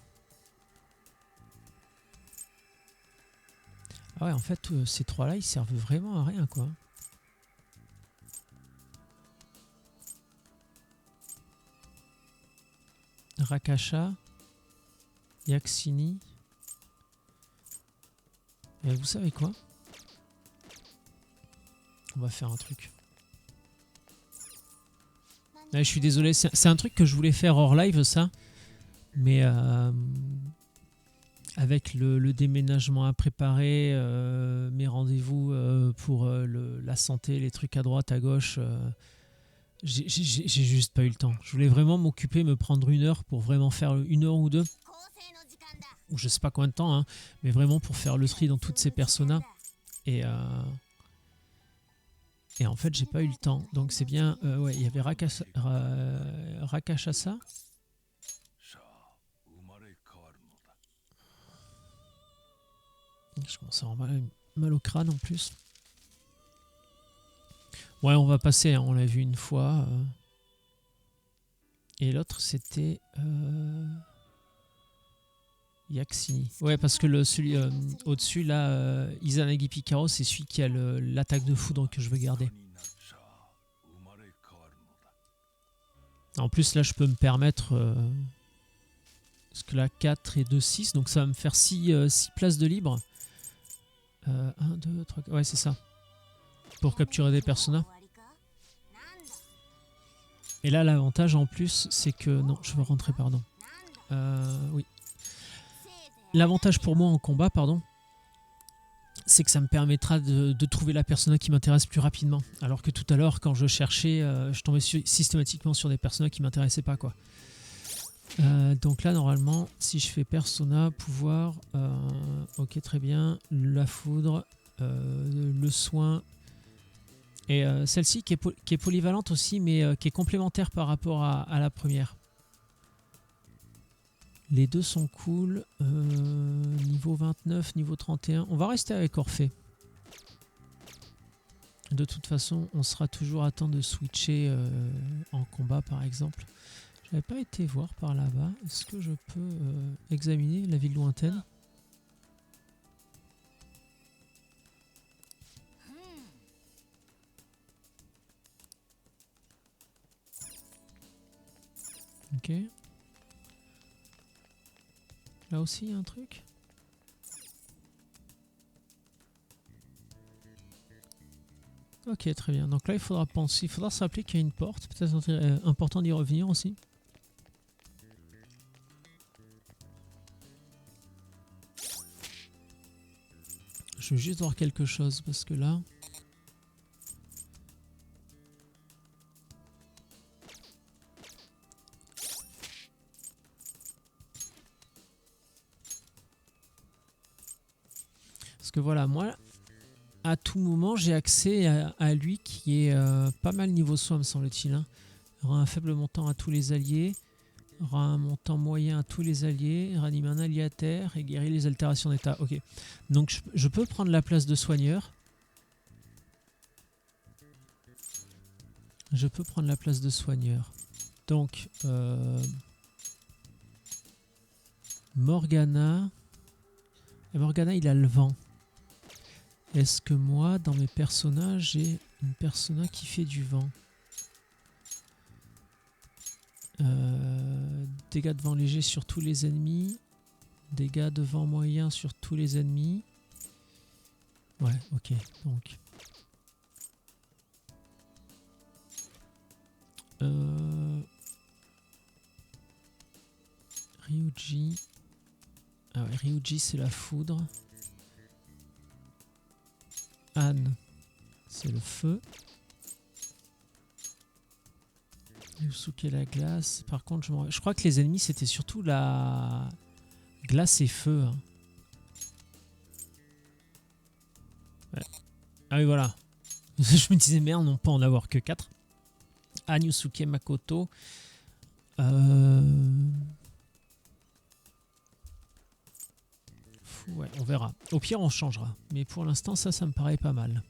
Ah ouais, en fait, ces trois-là, ils servent vraiment à rien, quoi. Rakasha, Yaxini. Et vous savez quoi? On va faire un truc. Ouais, je suis désolé, c'est un truc que je voulais faire hors live, ça. Mais avec le déménagement à préparer, mes rendez-vous pour la santé, les trucs à droite, à gauche, j'ai juste pas eu le temps. Je voulais vraiment m'occuper, me prendre 1 heure pour vraiment faire 1 heure ou 2. Ou je sais pas combien de temps, hein, mais vraiment pour faire le tri dans toutes ces personas. Et en fait, j'ai pas eu le temps. Donc c'est bien... ouais, il y avait Rakashasa. Je commence à avoir mal au crâne en plus. Ouais, on va passer, hein, on l'a vu une fois. Et l'autre, c'était... Yaxini. Ouais, parce que celui au-dessus, là, Izanagi Picaro, c'est celui qui a l'attaque de foudre que je veux garder. En plus, là, je peux me permettre... parce que là, 4 et 2, 6. Donc ça va me faire 6 places de libre. 1, 2, 3... Ouais, c'est ça. Pour capturer des personas. Et là, l'avantage en plus, c'est que... Non, je veux rentrer, pardon. Oui. L'avantage pour moi en combat, pardon, c'est que ça me permettra de trouver la persona qui m'intéresse plus rapidement. Alors que tout à l'heure, quand je cherchais, je tombais systématiquement sur des personas qui m'intéressaient pas, quoi. Donc là, normalement, si je fais persona, pouvoir, ok, très bien, la foudre, le soin, et celle-ci qui est polyvalente aussi, mais qui est complémentaire par rapport à la première. Les deux sont cool. Niveau 29, niveau 31. On va rester avec Orphée. De toute façon, on sera toujours à temps de switcher en combat, par exemple. Je n'avais pas été voir par là-bas. Est-ce que je peux examiner la ville lointaine? Ok. Là aussi, il y a un truc. Ok, très bien. Donc là, il faudra penser, il faudra se rappeler qu'il y a une porte. Peut-être important d'y revenir aussi. Je veux juste voir quelque chose parce que là... Parce que voilà, moi, à tout moment, j'ai accès à lui qui est pas mal niveau soin, me semble-t-il. Hein. Il aura un faible montant à tous les alliés, aura un montant moyen à tous les alliés, ranime un allié à terre et guérit les altérations d'état. Ok, donc je peux prendre la place de soigneur. Je peux prendre la place de soigneur. Donc, Morgana. Et Morgana, il a le vent. Est-ce que moi, dans mes personnages, j'ai une persona qui fait du vent? Dégâts de vent léger sur tous les ennemis. Dégâts de vent moyen sur tous les ennemis. Ouais, ok. Donc. Ryuji. Ah ouais, Ryuji, c'est la foudre. Anne, c'est le feu. Yusuke, la glace. Par contre, je crois que les ennemis, c'était surtout la glace et feu. Hein. Ouais. Ah oui, voilà. Je me disais, merde, on peut en avoir que 4. Anne, Yusuke, Makoto. Ouais, on verra. Au pire, on changera. Mais pour l'instant, ça me paraît pas mal.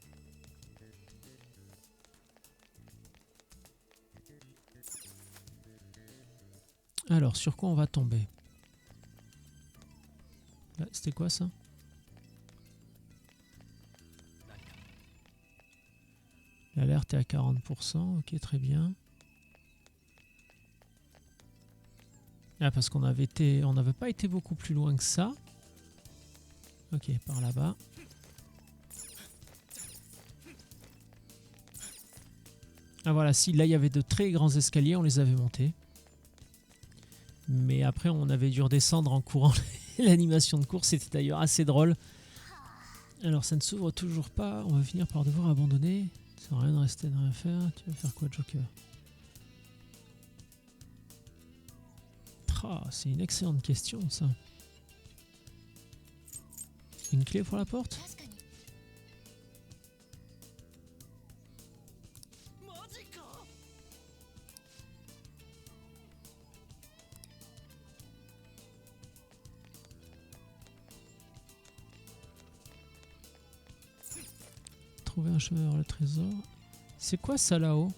Alors, sur quoi on va tomber? C'était quoi ça? L'alerte est à 40%. Ok, très bien. Ah, parce qu'on n'avait pas été beaucoup plus loin que ça. Ok, par là-bas. Ah voilà, si, là il y avait de très grands escaliers, on les avait montés. Mais après on avait dû redescendre en courant l'animation de course, c'était d'ailleurs assez drôle. Alors ça ne s'ouvre toujours pas, on va finir par devoir abandonner. Ça sert à rien de rester de rien faire. Tu vas faire quoi, Joker? Ah, c'est une excellente question ça. Une clé pour la porte? Trouver un chemin vers le trésor. C'est quoi ça là-haut?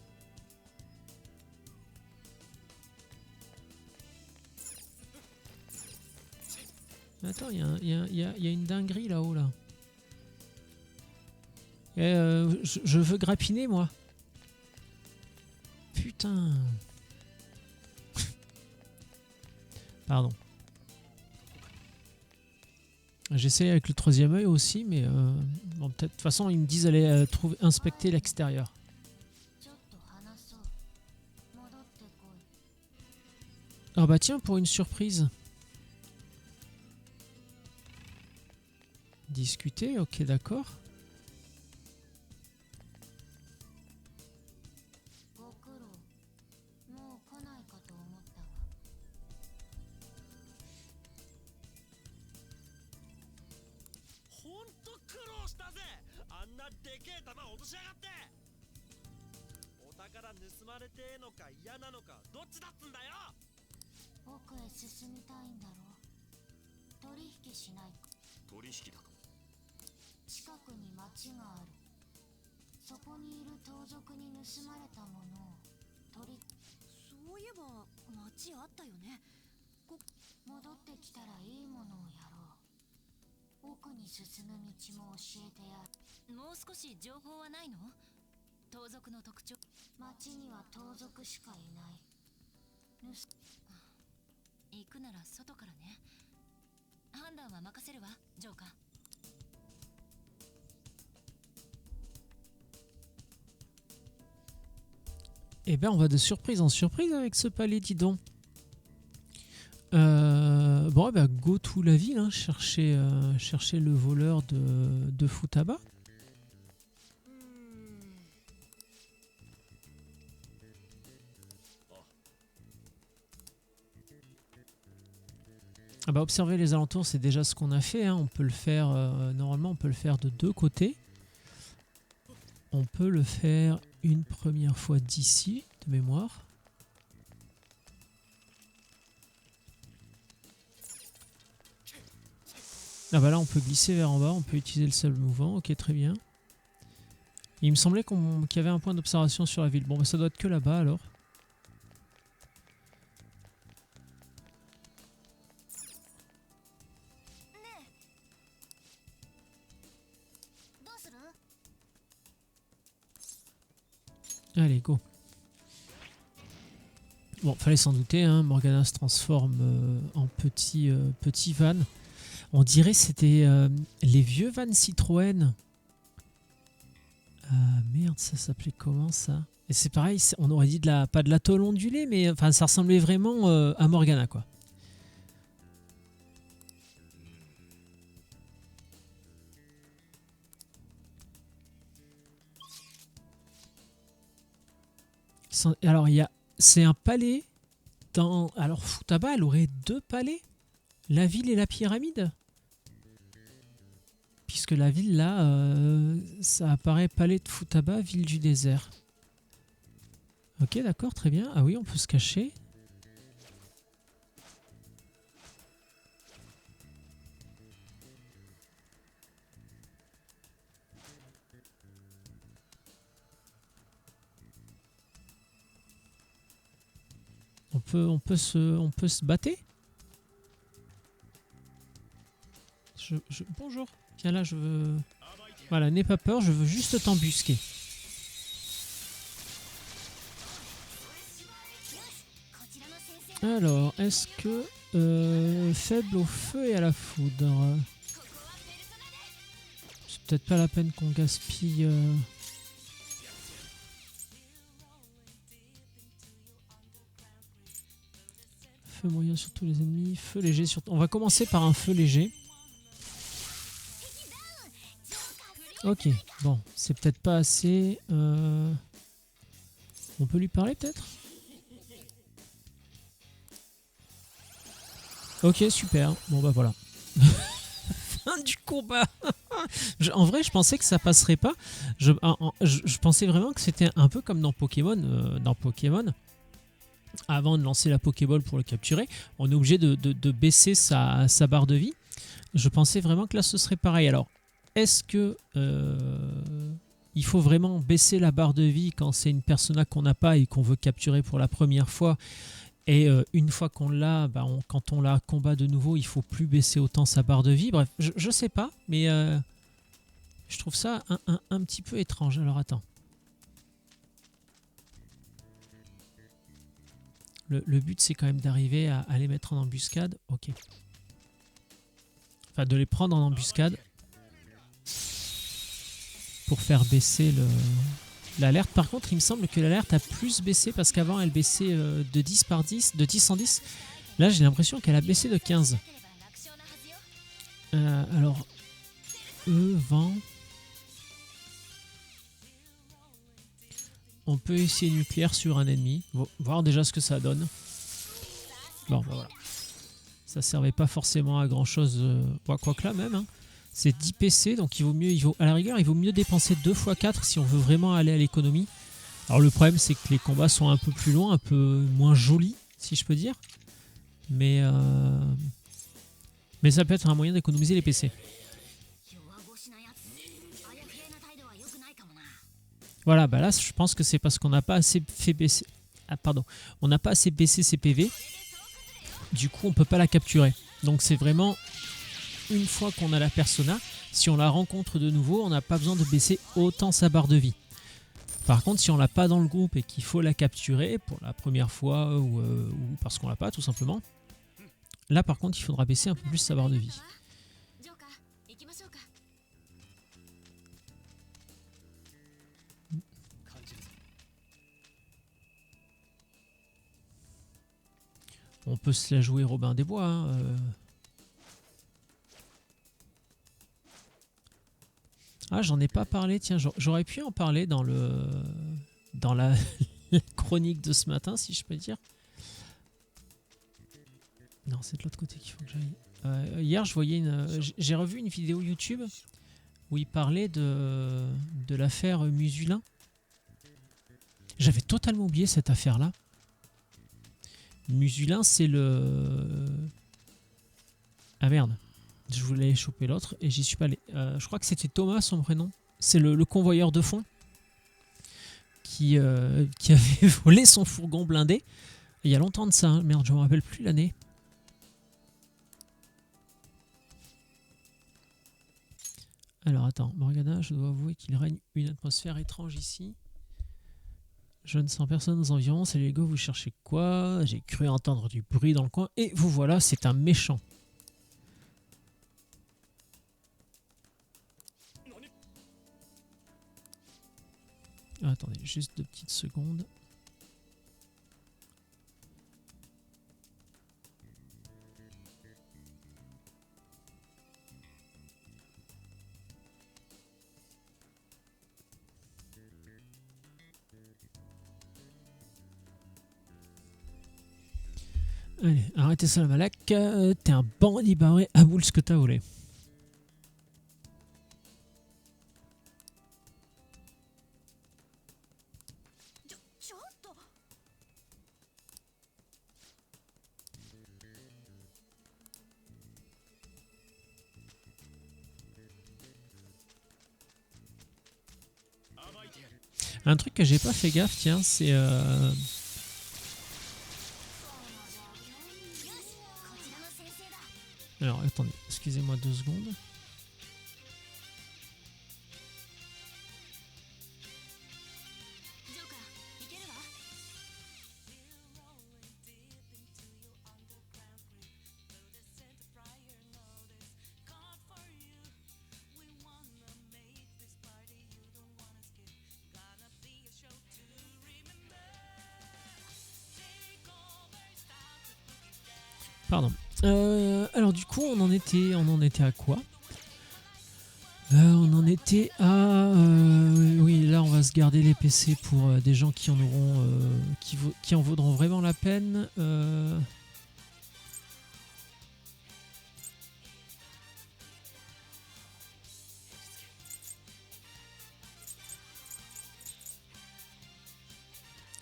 Attends, il y a une dinguerie là-haut là. Je veux grappiner moi. Putain. Pardon. J'essaie avec le troisième œil aussi, mais bon, peut-être. De toute façon, ils me disent d'aller inspecter l'extérieur. Ah bah tiens, pour une surprise. Discuter, ok, d'accord. ご苦労。もう来ないかと思ったが。ほんと苦労したぜ。あんなでけえ玉落としやがって。お宝盗まれてえのか嫌なのかどっちだっつんだよ。奥へ進みたいんだろう。取引しないか。取引だと。近くに町がある。そこにいる盗賊に盗まれたものを取り。そういえば町あったよね。戻ってきたらいいものをやろう。奥に進む道も教えてやる。もう少し情報はないの？盗賊の特徴。町には盗賊しかいない。行くなら外からね。判断は任せるわ、ジョーカー。Eh ben, on va de surprise en surprise avec ce palais, dis donc. Bon, eh ben, go to la ville, hein, chercher le voleur de Futaba. Ah bah, observer les alentours, c'est déjà ce qu'on a fait, hein. On peut le faire, normalement, on peut le faire de deux côtés. On peut le faire une première fois d'ici, de mémoire. Ah bah là, on peut glisser vers en bas, on peut utiliser le sable mouvant. Ok, très bien. Il me semblait qu'il y avait un point d'observation sur la ville. Bon, bah ça doit être que là-bas, alors. Allez, go. Bon, fallait s'en douter, hein, Morgana se transforme en petit van. On dirait c'était les vieux vannes Citroën. Merde, ça s'appelait comment ça? Et c'est pareil, on aurait dit pas de la tôle ondulée, mais enfin ça ressemblait vraiment à Morgana, quoi. Alors c'est un palais dans. Alors Futaba, elle aurait deux palais, la ville et la pyramide. Puisque la ville là, ça apparaît palais de Futaba, ville du désert. Ok, d'accord, très bien. Ah oui, on peut se cacher. On peut se battre. Bonjour. Viens là, je veux... Voilà, n'aie pas peur, je veux juste t'embusquer. Alors, est-ce que... faible au feu et à la foudre. C'est peut-être pas la peine qu'on gaspille... Feu moyen sur tous les ennemis, feu léger sur... On va commencer par un feu léger. Ok, bon, c'est peut-être pas assez. On peut lui parler peut-être? Ok, super. Bon bah voilà. Fin du combat. En vrai, je pensais que ça passerait pas. Je pensais vraiment que c'était un peu comme dans Pokémon. Avant de lancer la Pokéball pour le capturer, on est obligé de baisser sa barre de vie. Je pensais vraiment que là ce serait pareil. Alors, est-ce que il faut vraiment baisser la barre de vie quand c'est une persona qu'on n'a pas et qu'on veut capturer pour la première fois? Et une fois qu'on l'a, bah quand on la combat de nouveau, il faut plus baisser autant sa barre de vie. Bref, je sais pas, mais je trouve ça un petit peu étrange. Alors attends. Le but, c'est quand même d'arriver à les mettre en embuscade. Ok. Enfin, de les prendre en embuscade pour faire baisser l'alerte. Par contre, il me semble que l'alerte a plus baissé parce qu'avant, elle baissait de 10 par 10, de 10 en 10. Là, j'ai l'impression qu'elle a baissé de 15. Alors, vent. On peut essayer nucléaire sur un ennemi. Voir déjà ce que ça donne. Bon, bah voilà. Ça servait pas forcément à grand chose. Quoi que là même. Hein. C'est 10 PC, donc à la rigueur, il vaut mieux dépenser 2 x 4 si on veut vraiment aller à l'économie. Alors le problème, c'est que les combats sont un peu plus loin, un peu moins jolis, si je peux dire. Mais ça peut être un moyen d'économiser les PC. Voilà, bah là, je pense que c'est parce qu'on n'a pas assez fait baisser. Ah, pardon. On n'a pas assez baissé ses PV. Du coup, on peut pas la capturer. Donc c'est vraiment... Une fois qu'on a la persona, si on la rencontre de nouveau, on n'a pas besoin de baisser autant sa barre de vie. Par contre, si on l'a pas dans le groupe et qu'il faut la capturer pour la première fois ou parce qu'on l'a pas tout simplement, là par contre il faudra baisser un peu plus sa barre de vie. On peut se la jouer Robin des Bois. Hein, Ah, j'en ai pas parlé, tiens, j'aurais pu en parler dans la chronique de ce matin, si je peux dire. Non, c'est de l'autre côté qu'il faut que j'aille. Hier, j'ai revu une vidéo YouTube où il parlait de l'affaire Musulin. J'avais totalement oublié cette affaire-là. Musulin, c'est le... Ah merde. Je voulais choper l'autre et j'y suis pas allé. Je crois que c'était Thomas son prénom. C'est le convoyeur de fond qui avait volé son fourgon blindé. Il y a longtemps de ça. Hein. Merde, je me rappelle plus l'année. Alors attends, Morgana, je dois avouer qu'il règne une atmosphère étrange ici. Je ne sens personne aux environs. Salut les gars, vous cherchez quoi? J'ai cru entendre du bruit dans le coin. Et vous voilà, c'est un méchant. Attendez, juste 2 petites secondes. Allez, arrêtez ça la malaque. T'es un bandit barré à boule ce que t'as volé. Un truc que j'ai pas fait gaffe, tiens, c'est... Alors, attendez, excusez-moi 2 secondes. Pardon. Alors du coup, on en était à quoi? On en était à... oui, là on va se garder les PC pour des gens qui en auront... qui en vaudront vraiment la peine.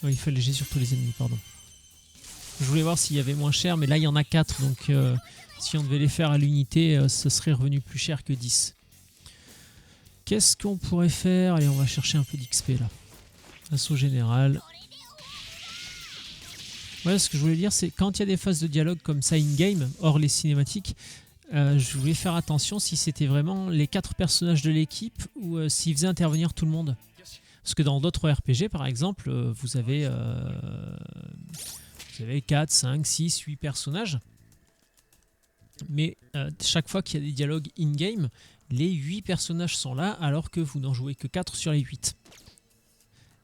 Oui, il fallait léger sur tous les ennemis, pardon. Je voulais voir s'il y avait moins cher, mais là il y en a 4, donc si on devait les faire à l'unité, ce serait revenu plus cher que 10. Qu'est-ce qu'on pourrait faire? Allez, on va chercher un peu d'XP là. Assaut général. Voilà, ce que je voulais dire, c'est quand il y a des phases de dialogue comme ça in-game, hors les cinématiques, je voulais faire attention si c'était vraiment les 4 personnages de l'équipe ou s'ils faisaient intervenir tout le monde. Parce que dans d'autres RPG, par exemple, vous avez 4, 5, 6, 8 personnages. Mais chaque fois qu'il y a des dialogues in-game, les 8 personnages sont là alors que vous n'en jouez que 4 sur les 8.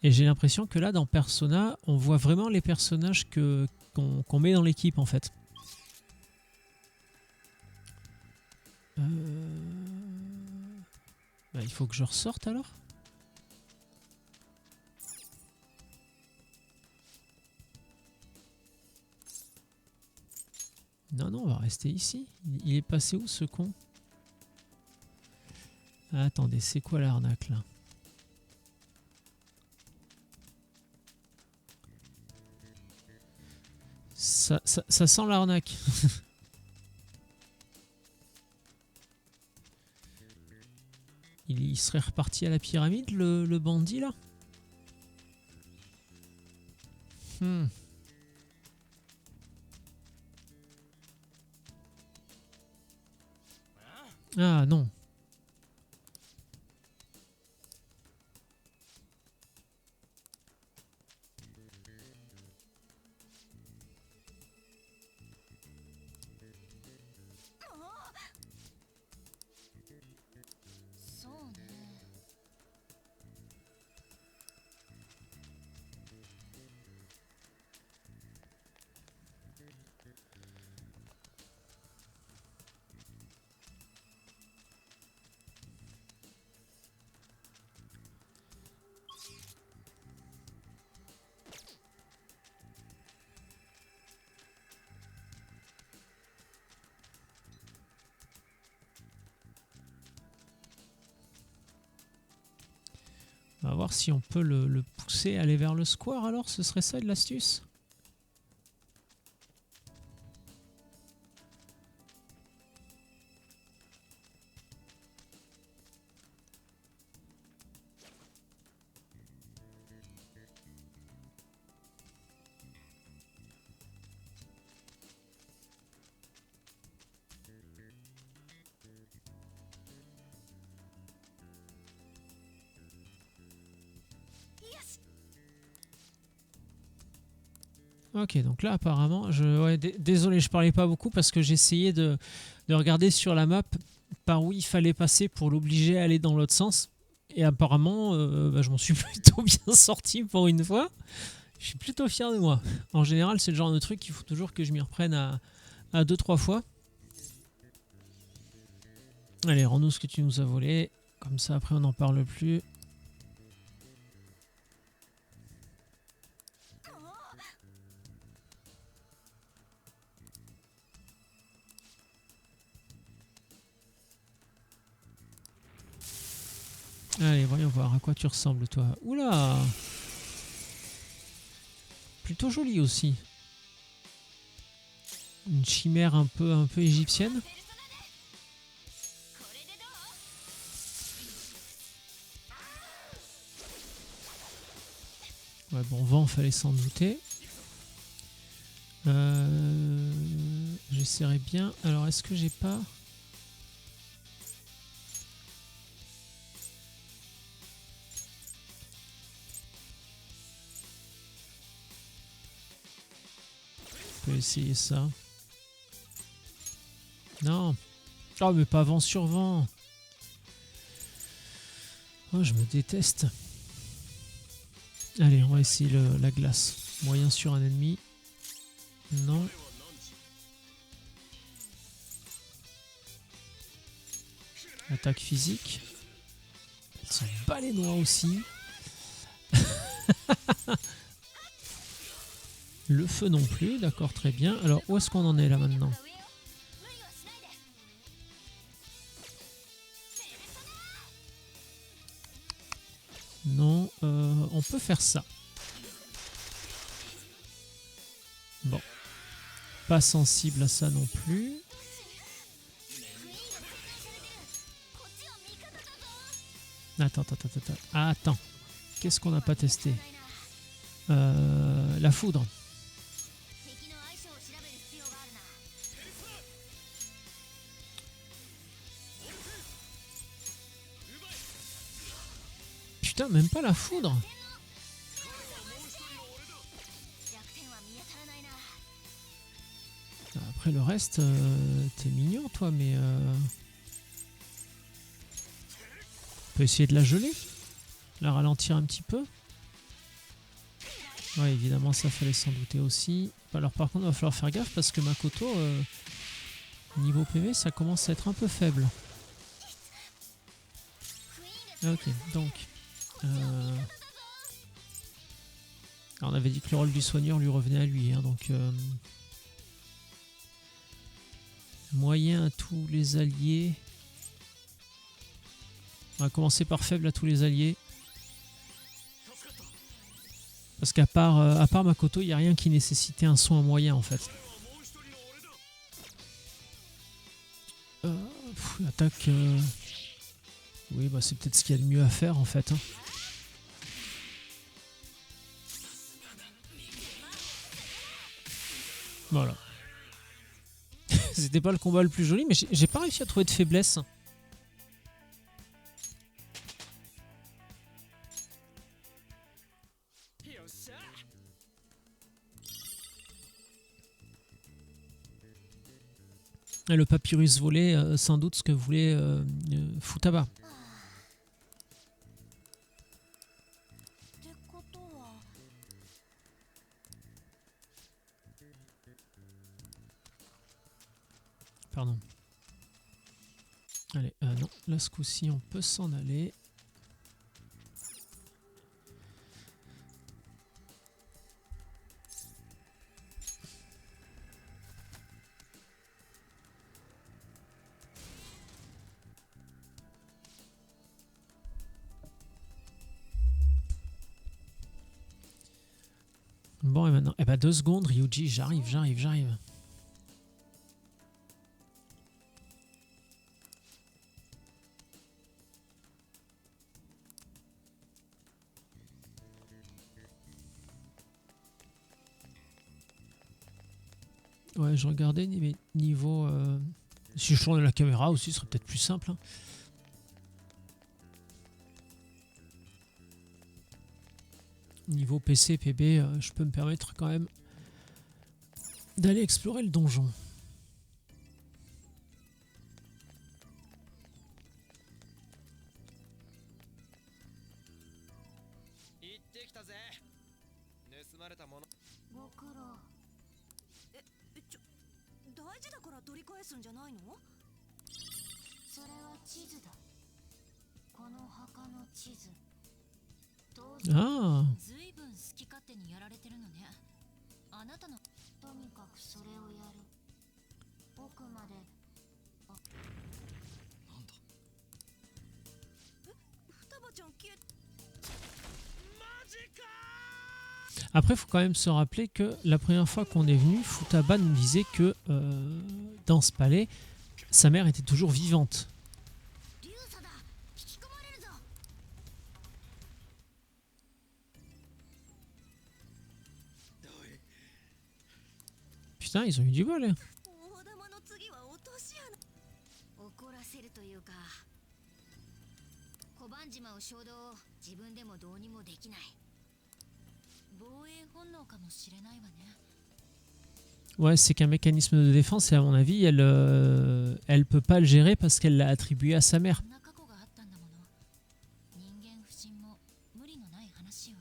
Et j'ai l'impression que là, dans Persona, on voit vraiment les personnages qu'on met dans l'équipe en fait. Bah, il faut que je ressorte alors. Non, non, on va rester ici. Il est passé où ce con? Ah, attendez, c'est quoi l'arnaque là? Ça sent l'arnaque. Il serait reparti à la pyramide, le bandit là? Ah non. On va voir si on peut le pousser à aller vers le square alors, ce serait ça de l'astuce? Ok, donc là apparemment, désolé, je parlais pas beaucoup parce que j'essayais de regarder sur la map par où il fallait passer pour l'obliger à aller dans l'autre sens. Et apparemment, je m'en suis plutôt bien sorti pour une fois. Je suis plutôt fier de moi. En général, c'est le genre de truc qu'il faut toujours que je m'y reprenne à 2-3 fois. Allez, rends-nous ce que tu nous as volé. Comme ça, après, on n'en parle plus. Allez, voyons voir à quoi tu ressembles, toi. Oula! Plutôt joli aussi. Une chimère un peu égyptienne. Ouais, bon, vent, fallait s'en douter. J'essaierai bien. Alors, est-ce que j'ai pas... Je peux essayer ça. Non. Oh, mais pas vent sur vent. Oh, je me déteste. Allez, on va essayer la glace. Moyen sur un ennemi. Non. Attaque physique. Ils sont bas les noix aussi. Le feu non plus, d'accord, très bien. Alors, où est-ce qu'on en est là maintenant? Non, on peut faire ça. Bon. Pas sensible à ça non plus. Attends. Attends. Qu'est-ce qu'on n'a pas testé? La foudre. Putain, même pas la foudre. Après le reste, t'es mignon toi, mais... On peut essayer de la geler, la ralentir un petit peu. Ouais, évidemment, ça fallait s'en douter aussi. Alors par contre, il va falloir faire gaffe parce que Makoto, niveau PV, ça commence à être un peu faible. Ok, donc... alors, on avait dit que le rôle du soigneur lui revenait à lui, hein, donc... moyen à tous les alliés. On va commencer par faible à tous les alliés. Parce qu'à part Makoto, il n'y a rien qui nécessitait un soin moyen en fait. Attaque... oui, bah c'est peut-être ce qu'il y a de mieux à faire en fait. Hein. Voilà. C'était pas le combat le plus joli, mais j'ai pas réussi à trouver de faiblesse. Et le papyrus volé, sans doute ce que voulait Futaba. てことは Pardon. Allez, non, là ce coup-ci on peut s'en aller. Bon et maintenant, eh ben 2 secondes Ryuji, j'arrive. Ouais, je regardais niveau... si je tourne la caméra aussi, ce serait peut-être plus simple. Hein. Niveau PC, PB, je peux me permettre quand même d'aller explorer le donjon. 行ってきたぜ。盗まれたもの。ご苦労。大事だから取り返すんじゃないの？それは地図だ。この墓の地図。当然 Ah, ずいぶん好き勝手にやられてるのね。あなたのとにかくそれをやる。奥まで。なんだ。双葉ちゃん消え。マジか。 après, il faut quand même se rappeler que la première fois qu'on est venu, Futaba nous disait que dans ce palais, sa mère était toujours vivante. 竜佐だ。引き込まれるぞ。 Putain, ils ont eu du bol. Hein. 大玉の次は落とし穴。怒らせるというか。小判島を衝動を自分でもどうにもできない。 防衛本能かもしれないわね。 Ouais, c'est qu'un mécanisme de défense et à mon avis, elle peut pas le gérer parce qu'elle l'a attribué à sa mère. こんな過去があったんだもの。人間不信も無理のない話よ。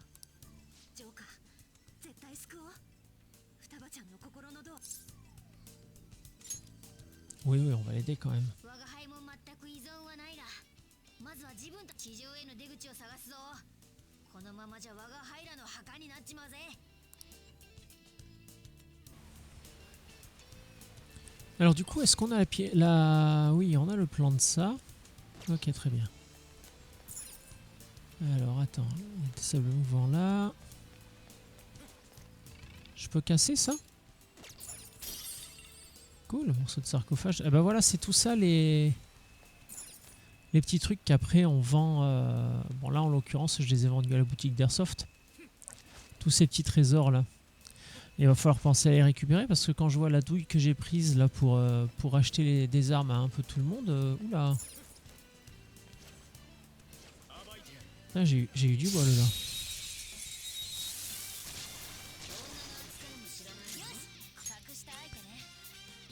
ジョーカー、絶対救おう。双葉ちゃんの心のドア。 Oui, oui, on va l'aider quand même. 我が輩も全く依存はないが、まずは自分たち地上への出口を探すぞ。このままじゃ我が輩らの墓になっちまうぜ。 Alors du coup, est-ce qu'on a la... Oui, on a le plan de ça. Ok, très bien. Alors, attends. Il y a des sables mouvants là. Je peux casser ça? Cool, morceau de sarcophage. Ah bah voilà, c'est tout ça les petits trucs qu'après on vend. Bon là, en l'occurrence, je les ai vendus à la boutique d'Airsoft. Tous ces petits trésors là. Il va falloir penser à les récupérer parce que quand je vois la douille que j'ai prise là pour acheter des armes à un peu tout le monde, oula. Ah, j'ai eu du bol là.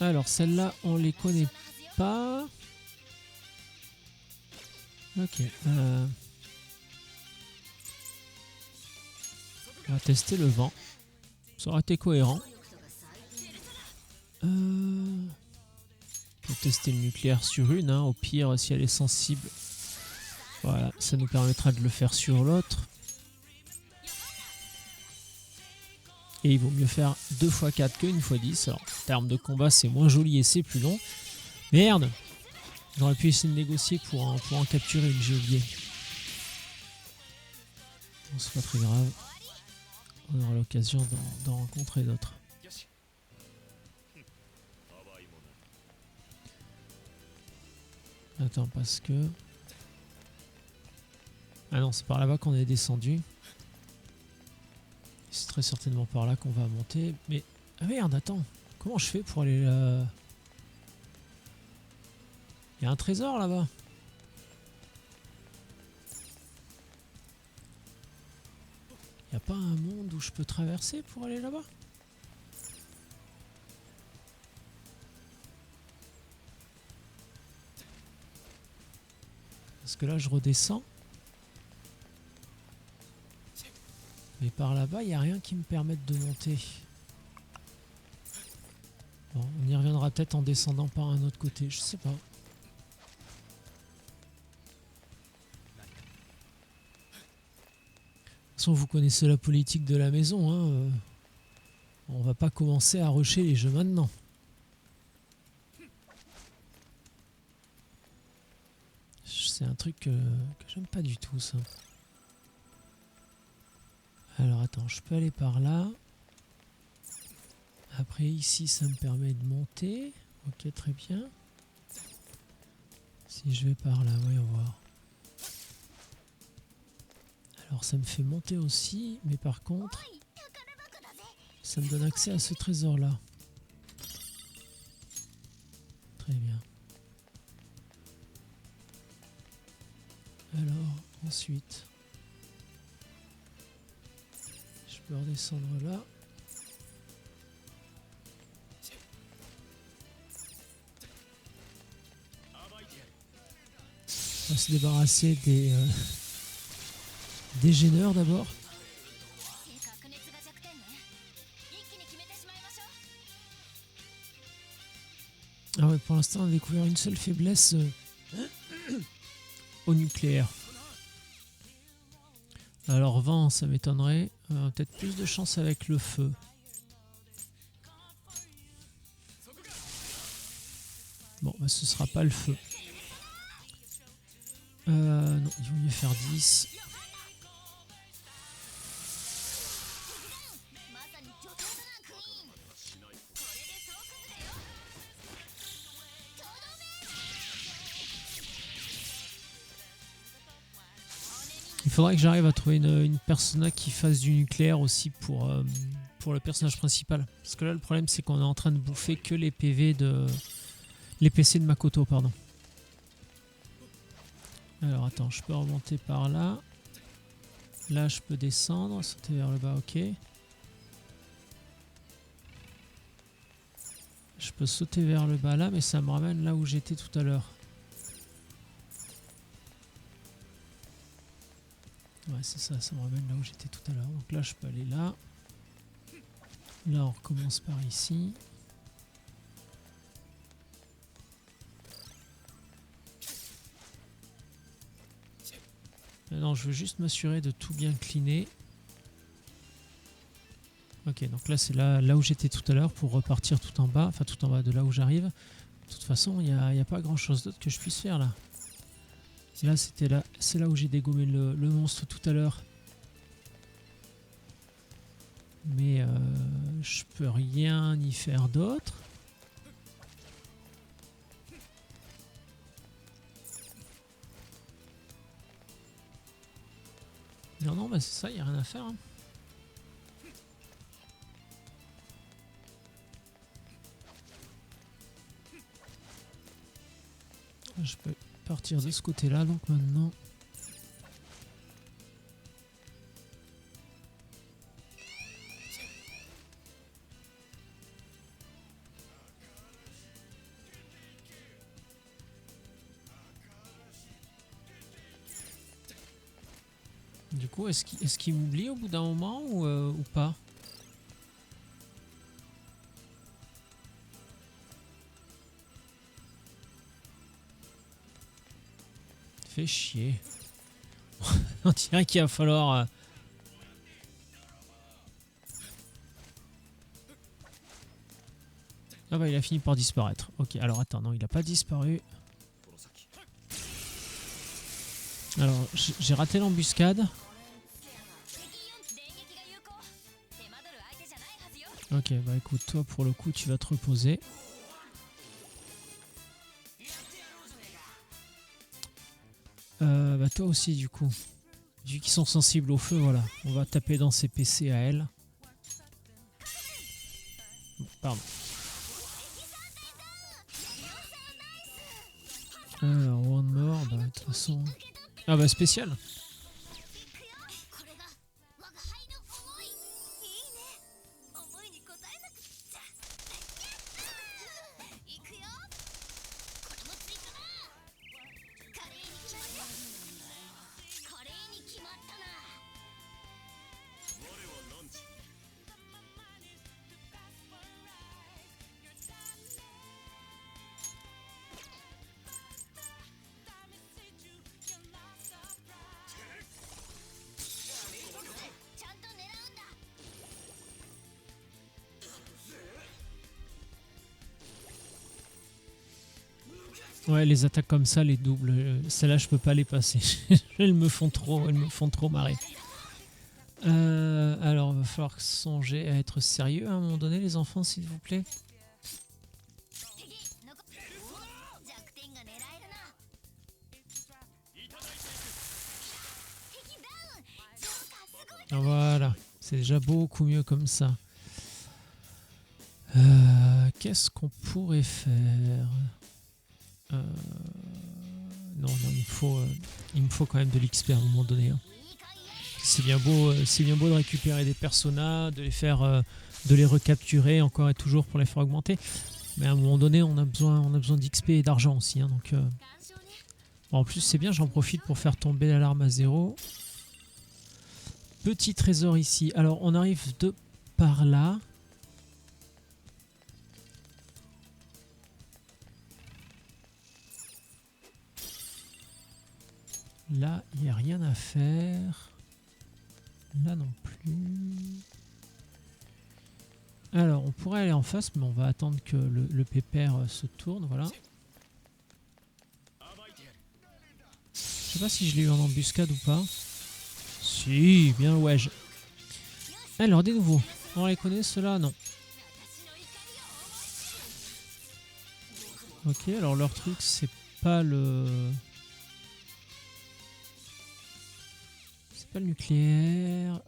Alors celle-là on les connaît pas. Ok. On va tester le vent. Ça aurait été cohérent. On peut tester le nucléaire sur une, hein, au pire si elle est sensible. Voilà, ça nous permettra de le faire sur l'autre. Et il vaut mieux faire 2 x 4 que 1 x 10. Alors, en termes de combat, c'est moins joli et c'est plus long. Merde! J'aurais pu essayer de négocier pour en capturer une, j'ai oublié. Bon, c'est pas très grave. On aura l'occasion d'en rencontrer d'autres. Attends, parce que... Ah non, c'est par là-bas qu'on est descendu. C'est très certainement par là qu'on va monter. Mais... Ah merde, attends. Comment je fais pour aller là? Il y a un trésor là-bas. Il n'y a pas un monde où je peux traverser pour aller là-bas? Parce que là, je redescends. Mais par là-bas, il n'y a rien qui me permette de monter. Bon, on y reviendra peut-être en descendant par un autre côté, je sais pas. De toute façon, vous connaissez la politique de la maison, hein. On va pas commencer à rusher les jeux maintenant. C'est un truc que j'aime pas du tout, ça. Alors attends, je peux aller par là. Après ici, ça me permet de monter. Ok, très bien. Si je vais par là, voyons voir. Alors ça me fait monter aussi, mais par contre, ça me donne accès à ce trésor-là. Très bien. Alors, ensuite, je peux redescendre là. On va se débarrasser des gêneurs d'abord. Ah ouais, pour l'instant on a découvert une seule faiblesse au nucléaire. Alors vent, ça m'étonnerait. Peut-être plus de chance avec le feu. Bon, bah, ce sera pas le feu. Non, il vaut mieux faire 10. Il faudrait que j'arrive à trouver une persona qui fasse du nucléaire aussi pour le personnage principal. Parce que là, le problème, c'est qu'on est en train de bouffer que les PV de... Les PC de Makoto, pardon. Alors, attends, je peux remonter par là. Là, je peux descendre, sauter vers le bas, ok. Je peux sauter vers le bas là, mais ça me ramène là où j'étais tout à l'heure. Ouais, c'est ça, ça me ramène là où j'étais tout à l'heure. Donc là, je peux aller là. Là, on recommence par ici. Non, je veux juste m'assurer de tout bien cleaner. Ok, donc là, c'est là où j'étais tout à l'heure pour repartir tout en bas. Enfin, tout en bas de là où j'arrive. De toute façon, il n'y a pas grand-chose d'autre que je puisse faire là. Là, c'est là où j'ai dégommé le monstre tout à l'heure. Mais je peux rien y faire d'autre. Non, bah c'est ça, il n'y a rien à faire. Hein. Je peux partir de ce côté-là, donc maintenant... Du coup, est-ce qu'il m'oublie au bout d'un moment ou pas? Fait chier. On dirait qu'il va falloir... Ah bah il a fini par disparaître. Ok, alors attends, non, il a pas disparu. Alors, j'ai raté l'embuscade. Ok, bah écoute, toi pour le coup, tu vas te reposer. Bah toi aussi du coup. Vu qu'ils sont sensibles au feu, voilà. On va taper dans ses PC à elle. Bon, pardon. Alors, one more, bah de toute façon... Ah bah spécial. これが我が輩の思い。いいね。思いに応えなくっちゃ。行くよ。これもついたな。華麗に決まった。華麗に決まったな。ちゃんと狙うんだ。 Ouais, les attaques comme ça, les doubles, celles-là je peux pas les passer. elles me font trop marrer. Alors, il va falloir songer à être sérieux à un moment donné, les enfants, s'il vous plaît. 敵残っ弱点が狙えるな。敵ダウン。ジョーカーすごい。 Ah, voilà, c'est déjà beaucoup mieux comme ça. Qu'est-ce qu'on pourrait faire? Non, il me faut quand même de l'XP à un moment donné. Hein. C'est bien beau de récupérer des personas, de les faire, de les recapturer encore et toujours pour les faire augmenter. Mais à un moment donné, on a besoin d'XP et d'argent aussi. Hein, donc, bon, en plus, c'est bien, j'en profite pour faire tomber l'alarme à 0. Petit trésor ici. Alors, on arrive de par là. Là, il n'y a rien à faire. Là non plus. Alors, on pourrait aller en face, mais on va attendre que le pépère se tourne. Voilà. Je sais pas si je l'ai eu en embuscade ou pas. Si, bien ouais. Alors, des nouveaux. On les connaît, ceux-là? Non. Ok, alors leur truc, c'est pas le... Pas le nucléaire.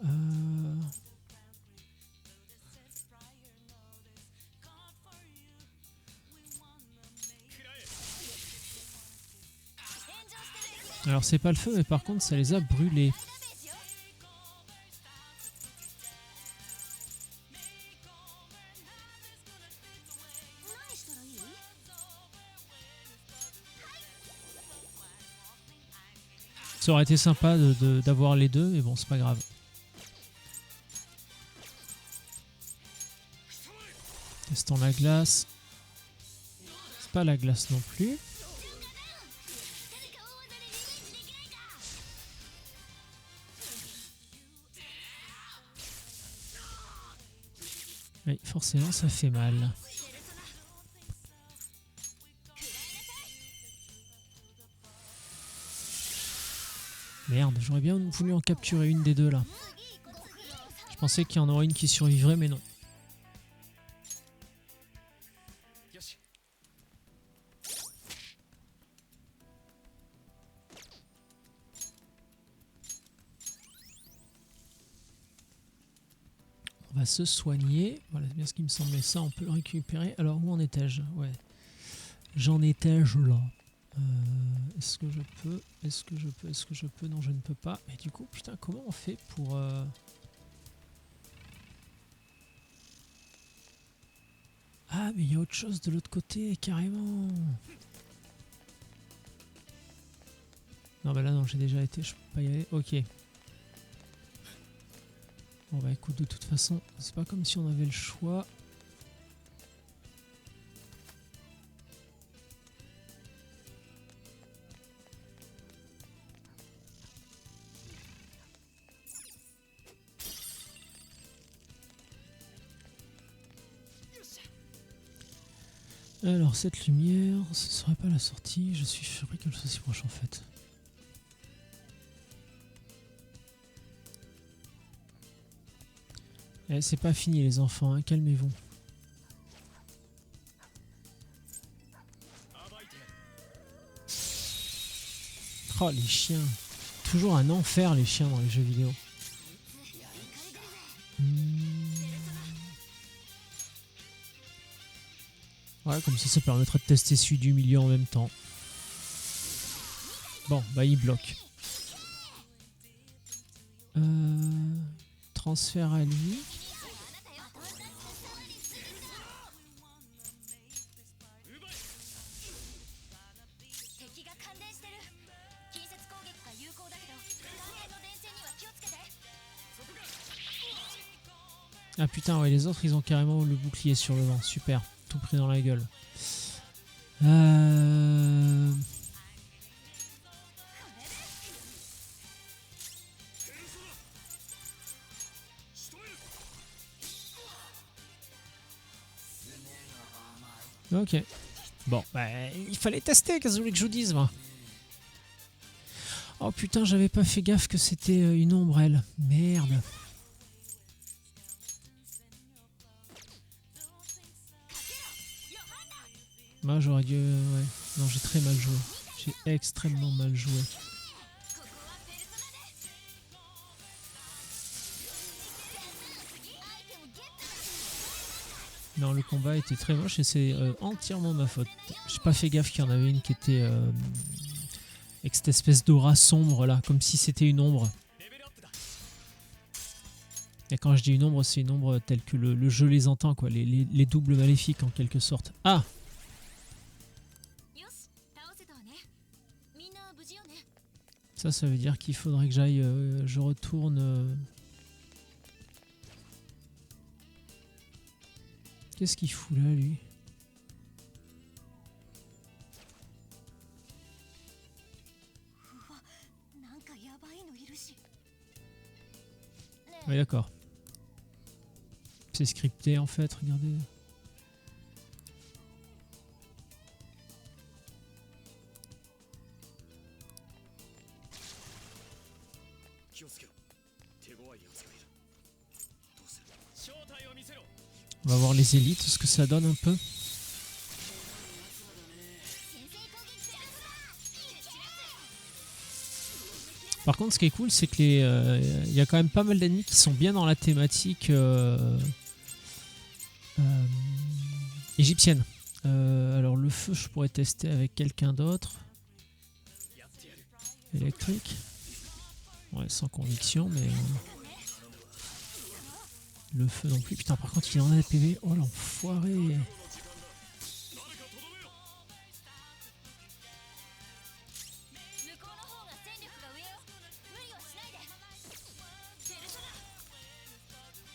Alors c'est pas le feu, mais par contre ça les a brûlés. Ça aurait été sympa d'avoir les deux, mais bon, c'est pas grave. Testons la glace. C'est pas la glace non plus. Oui, forcément, ça fait mal. Merde, j'aurais bien voulu en capturer une des deux là. Je pensais qu'il y en aurait une qui survivrait, mais non. On va se soigner. Voilà, c'est bien ce qui me semblait. Ça, on peut le récupérer. Alors, où en étais-je? Ouais. J'en étais-je là. Est-ce que je peux? Est-ce que je peux? Est-ce que je peux? Non, je ne peux pas. Et du coup, putain, comment on fait pour... Ah, mais il y a autre chose de l'autre côté, carrément. Non, bah là, non, j'ai déjà été, je peux pas y aller. Ok. Bon, bah écoute, de toute façon, c'est pas comme si on avait le choix. Alors cette lumière, ce serait pas la sortie. Je suis surpris qu'elle soit si proche en fait. Eh, c'est pas fini les enfants, hein, calmez-vous. Oh les chiens. Toujours un enfer les chiens dans les jeux vidéo. Ouais, comme ça permettra de tester celui du milieu en même temps. Bon, bah il bloque. Transfert à lui. Ah putain, ouais, les autres ils ont carrément le bouclier sur le vent. Super, tout pris dans la gueule. Ok. Bon, bah, il fallait tester, qu'est-ce que vous voulez que je vous dise, moi? Oh putain, j'avais pas fait gaffe que c'était une ombre, elle. Merde. Moi, j'aurais dû... ouais. Non, j'ai très mal joué. J'ai extrêmement mal joué. Non, le combat était très moche et c'est entièrement ma faute. J'ai pas fait gaffe qu'il y en avait une qui était avec cette espèce d'aura sombre là, comme si c'était une ombre. Et quand je dis une ombre, c'est une ombre telle que le jeu les entend, quoi, les doubles maléfiques en quelque sorte. Ah! Ça veut dire qu'il faudrait que j'aille, je retourne... Qu'est-ce qu'il fout là, lui? Oui, d'accord. C'est scripté en fait, regardez. On va voir les élites, ce que ça donne un peu. Par contre, ce qui est cool, c'est que y a quand même pas mal d'ennemis qui sont bien dans la thématique égyptienne. Alors le feu, je pourrais tester avec quelqu'un d'autre. Électrique. Ouais, sans conviction, mais... le feu non plus. Putain, par contre, il en a des PV. Oh, l'enfoiré.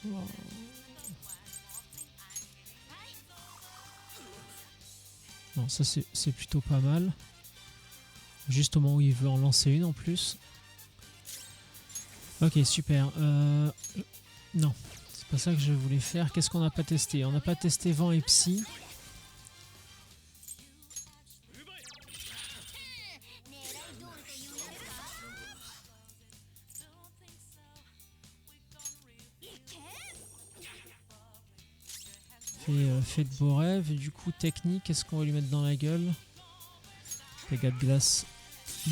Oh. Non, ça c'est plutôt pas mal. Juste au moment où il veut en lancer une en plus. Ok, super. Non, c'est pas ça que je voulais faire. Qu'est-ce qu'on n'a pas testé? On n'a pas testé vent et psy. Fait de beaux rêves. Et du coup, technique, qu'est-ce qu'on va lui mettre dans la gueule? Dégâts de glace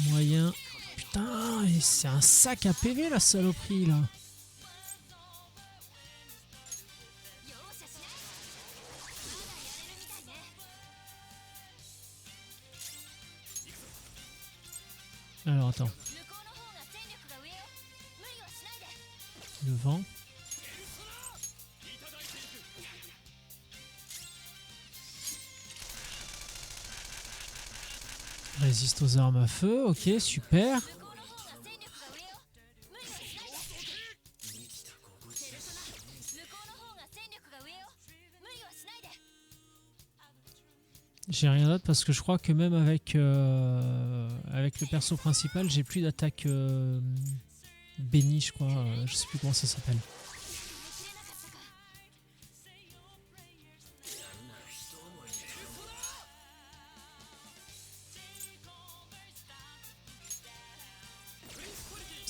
moyen. Putain, c'est un sac à PV la saloperie là. Alors attends. Le vent. Résiste aux armes à feu, ok, super. J'ai rien d'autre parce que je crois que même avec le perso principal, j'ai plus d'attaque bénie, je crois. Je sais plus comment ça s'appelle.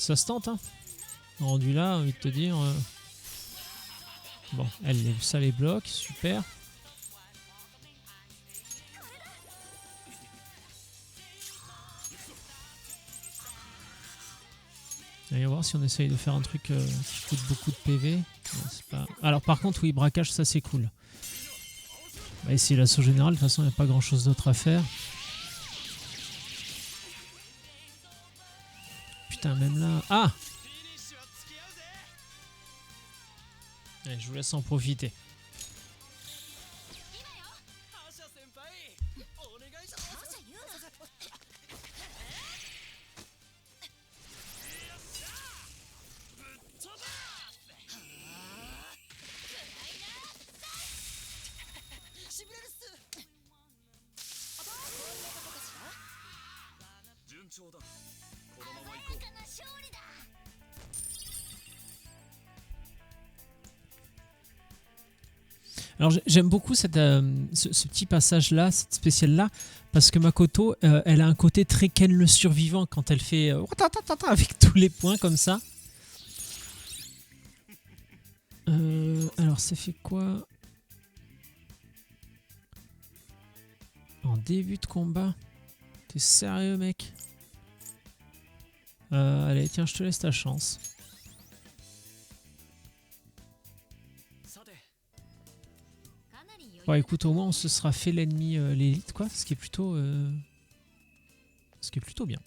Ça se tente, hein. Rendu là, envie de te dire. Bon, ça les bloque, super. Allez voir si on essaye de faire un truc qui coûte beaucoup de PV. Non, c'est pas... Alors par contre, oui, braquage, ça c'est cool. On va essayer l'assaut général, de toute façon il n'y a pas grand chose d'autre à faire. Putain, même là... Ah! Allez, je vous laisse en profiter. 覇者先輩お願いします。覇者言うな。しびれるっす。順調だ。このまま行こう。な勝利だ。 Alors j'aime beaucoup ce petit passage-là, cette spéciale-là, parce que Makoto, elle a un côté très Ken le survivant quand elle fait avec tous les points comme ça. Alors ça fait quoi? En début de combat? T'es sérieux, mec? Allez, tiens, je te laisse ta chance. Bon, écoute, au moins on se sera fait l'ennemi, l'élite, quoi, ce qui est plutôt bien.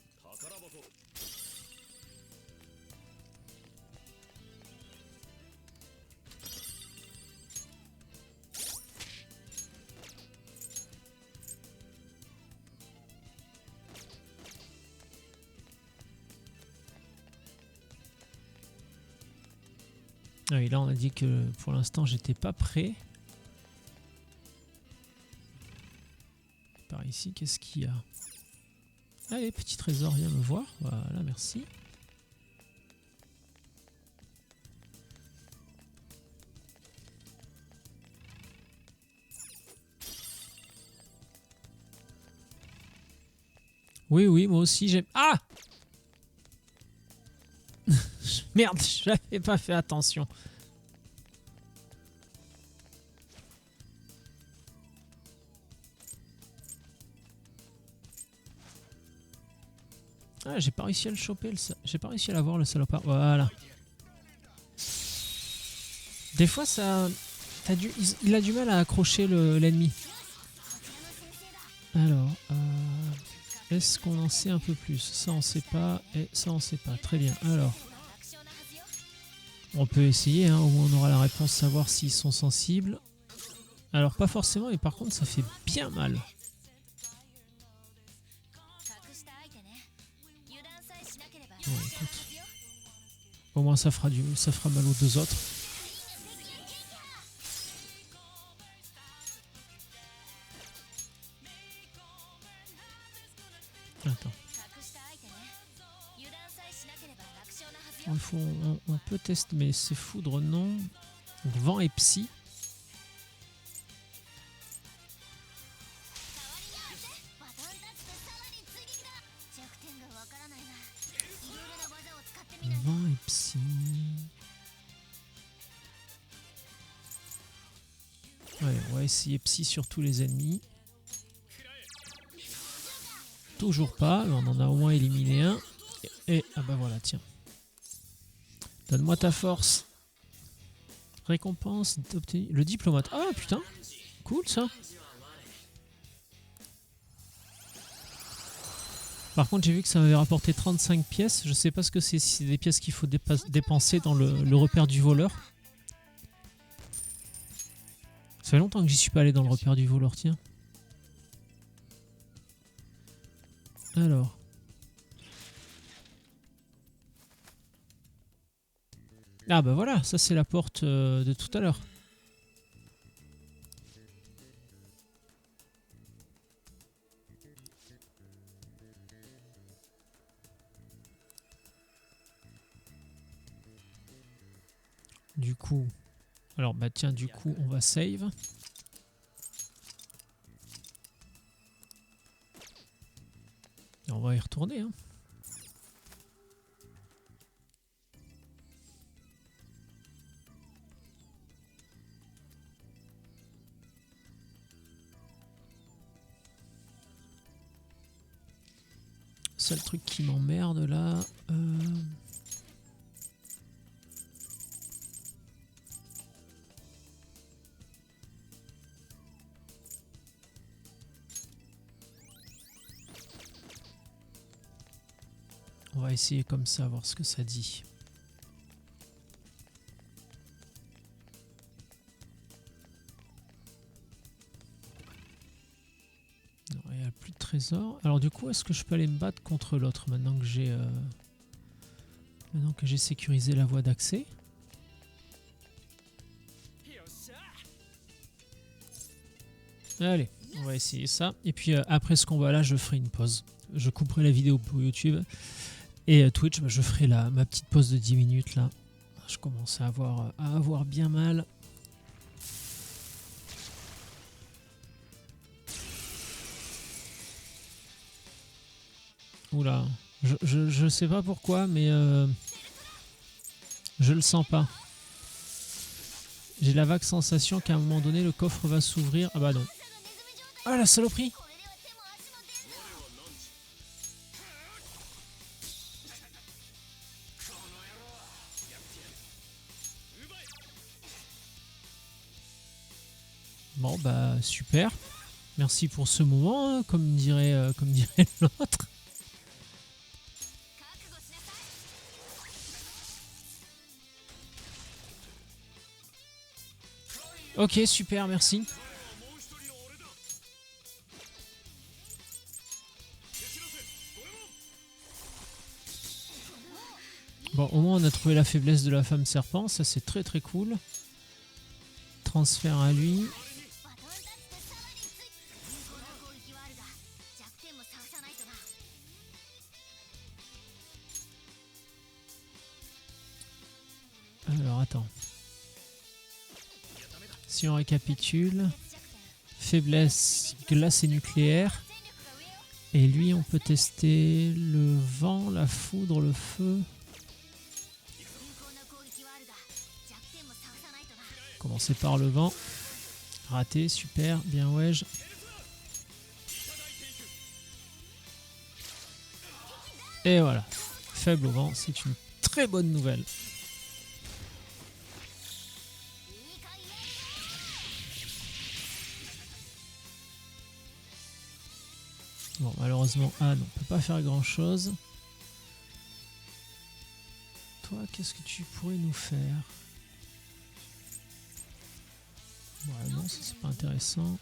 Ah oui, là on a dit que pour l'instant j'étais pas prêt. Par ici, qu'est-ce qu'il y a? Allez, petit trésor, viens me voir. Voilà, merci. Oui, oui, moi aussi j'aime... Ah! Merde, j'avais pas fait attention. Ah, j'ai pas réussi à le choper, j'ai pas réussi à l'avoir le salopard. Voilà. Des fois, ça, il a du mal à accrocher l'ennemi. Alors, est-ce qu'on en sait un peu plus? Ça, on sait pas, et ça, on sait pas. Très bien. Alors, on peut essayer, hein, au moins on aura la réponse, savoir s'ils sont sensibles. Alors, pas forcément, mais par contre, ça fait bien mal. Bon, écoute. Au moins ça fera mal aux deux autres. Attends. On peut tester, mais c'est foudre non. Donc, vent et psy. Vent et psy. Ouais, on va essayer psy sur tous les ennemis. Toujours pas, mais on en a au moins éliminé un. Et ah bah voilà, tiens. Donne-moi ta force. Récompense obtenue. Le diplomate. Ah putain, cool ça. Par contre, j'ai vu que ça m'avait rapporté 35 pièces. Je sais pas ce que c'est, si c'est des pièces qu'il faut dépenser dans le repère du voleur. Ça fait longtemps que j'y suis pas allé dans le repère du voleur, tiens. Alors. Ah bah voilà, ça c'est la porte de tout à l'heure. Du coup, alors bah tiens, du coup on va save. Et on va y retourner, hein. Seul truc qui m'emmerde là. On va essayer comme ça, voir ce que ça dit. Non, il n'y a plus de trésor. Alors du coup, est-ce que je peux aller me battre contre l'autre maintenant que j'ai sécurisé la voie d'accès? Allez, on va essayer ça. Et puis après ce combat-là, je ferai une pause. Je couperai la vidéo pour YouTube. Et Twitch, bah, je ferai ma petite pause de 10 minutes là. Je commence à avoir bien mal. Oula, je sais pas pourquoi, mais je le sens pas. J'ai la vague sensation qu'à un moment donné, le coffre va s'ouvrir. Ah bah non. Ah la saloperie! Bon bah super. Merci pour ce moment, hein, comme dirait l'autre. Ok, super, merci. Bon, au moins on a trouvé la faiblesse de la femme serpent, ça c'est très très cool. Transfert à lui. Alors attends. Si on récapitule, faiblesse, glace et nucléaire. Et lui, on peut tester le vent, la foudre, le feu. Commencer par le vent. Raté, super, bien ouais. Et voilà. Faible au vent, c'est une très bonne nouvelle. Bon, malheureusement, Anne, on peut pas faire grand chose. Toi, qu'est-ce que tu pourrais nous faire? Ouais, non, ça c'est pas intéressant.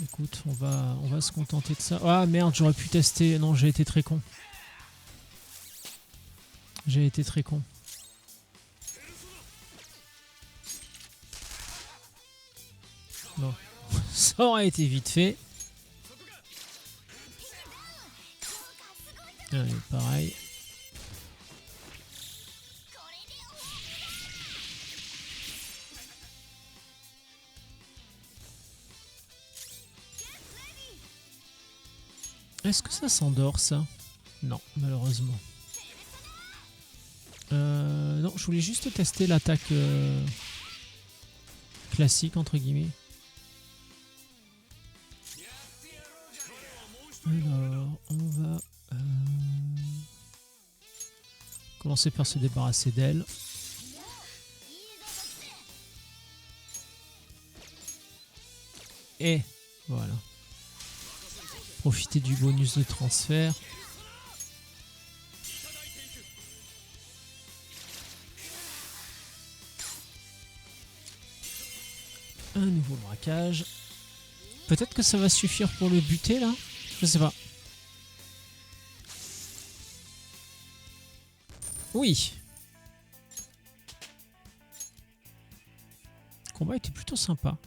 Écoute, on va se contenter de ça. Ah merde, j'aurais pu tester. Non, j'ai été très con. J'ai été très con. Non. Ça aurait été vite fait. Allez, pareil. Est-ce que ça s'endort ça? Non, malheureusement. Non, je voulais juste tester l'attaque classique entre guillemets. Alors, on va commencer par se débarrasser d'elle. Et voilà. Profiter du bonus de transfert. Un nouveau braquage. Peut-être que ça va suffire pour le buter là. Je sais pas. Oui. Le combat était plutôt sympa.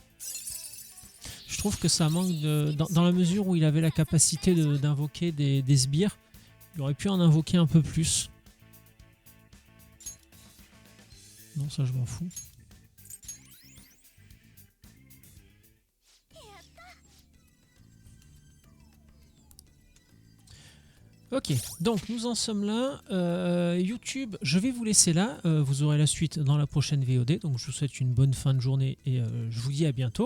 Je trouve que ça manque de... Dans la mesure où il avait la capacité d'invoquer des sbires, il aurait pu en invoquer un peu plus. Non, ça je m'en fous. Ok, donc nous en sommes là. YouTube, je vais vous laisser là. Vous aurez la suite dans la prochaine VOD. Donc je vous souhaite une bonne fin de journée et je vous dis à bientôt.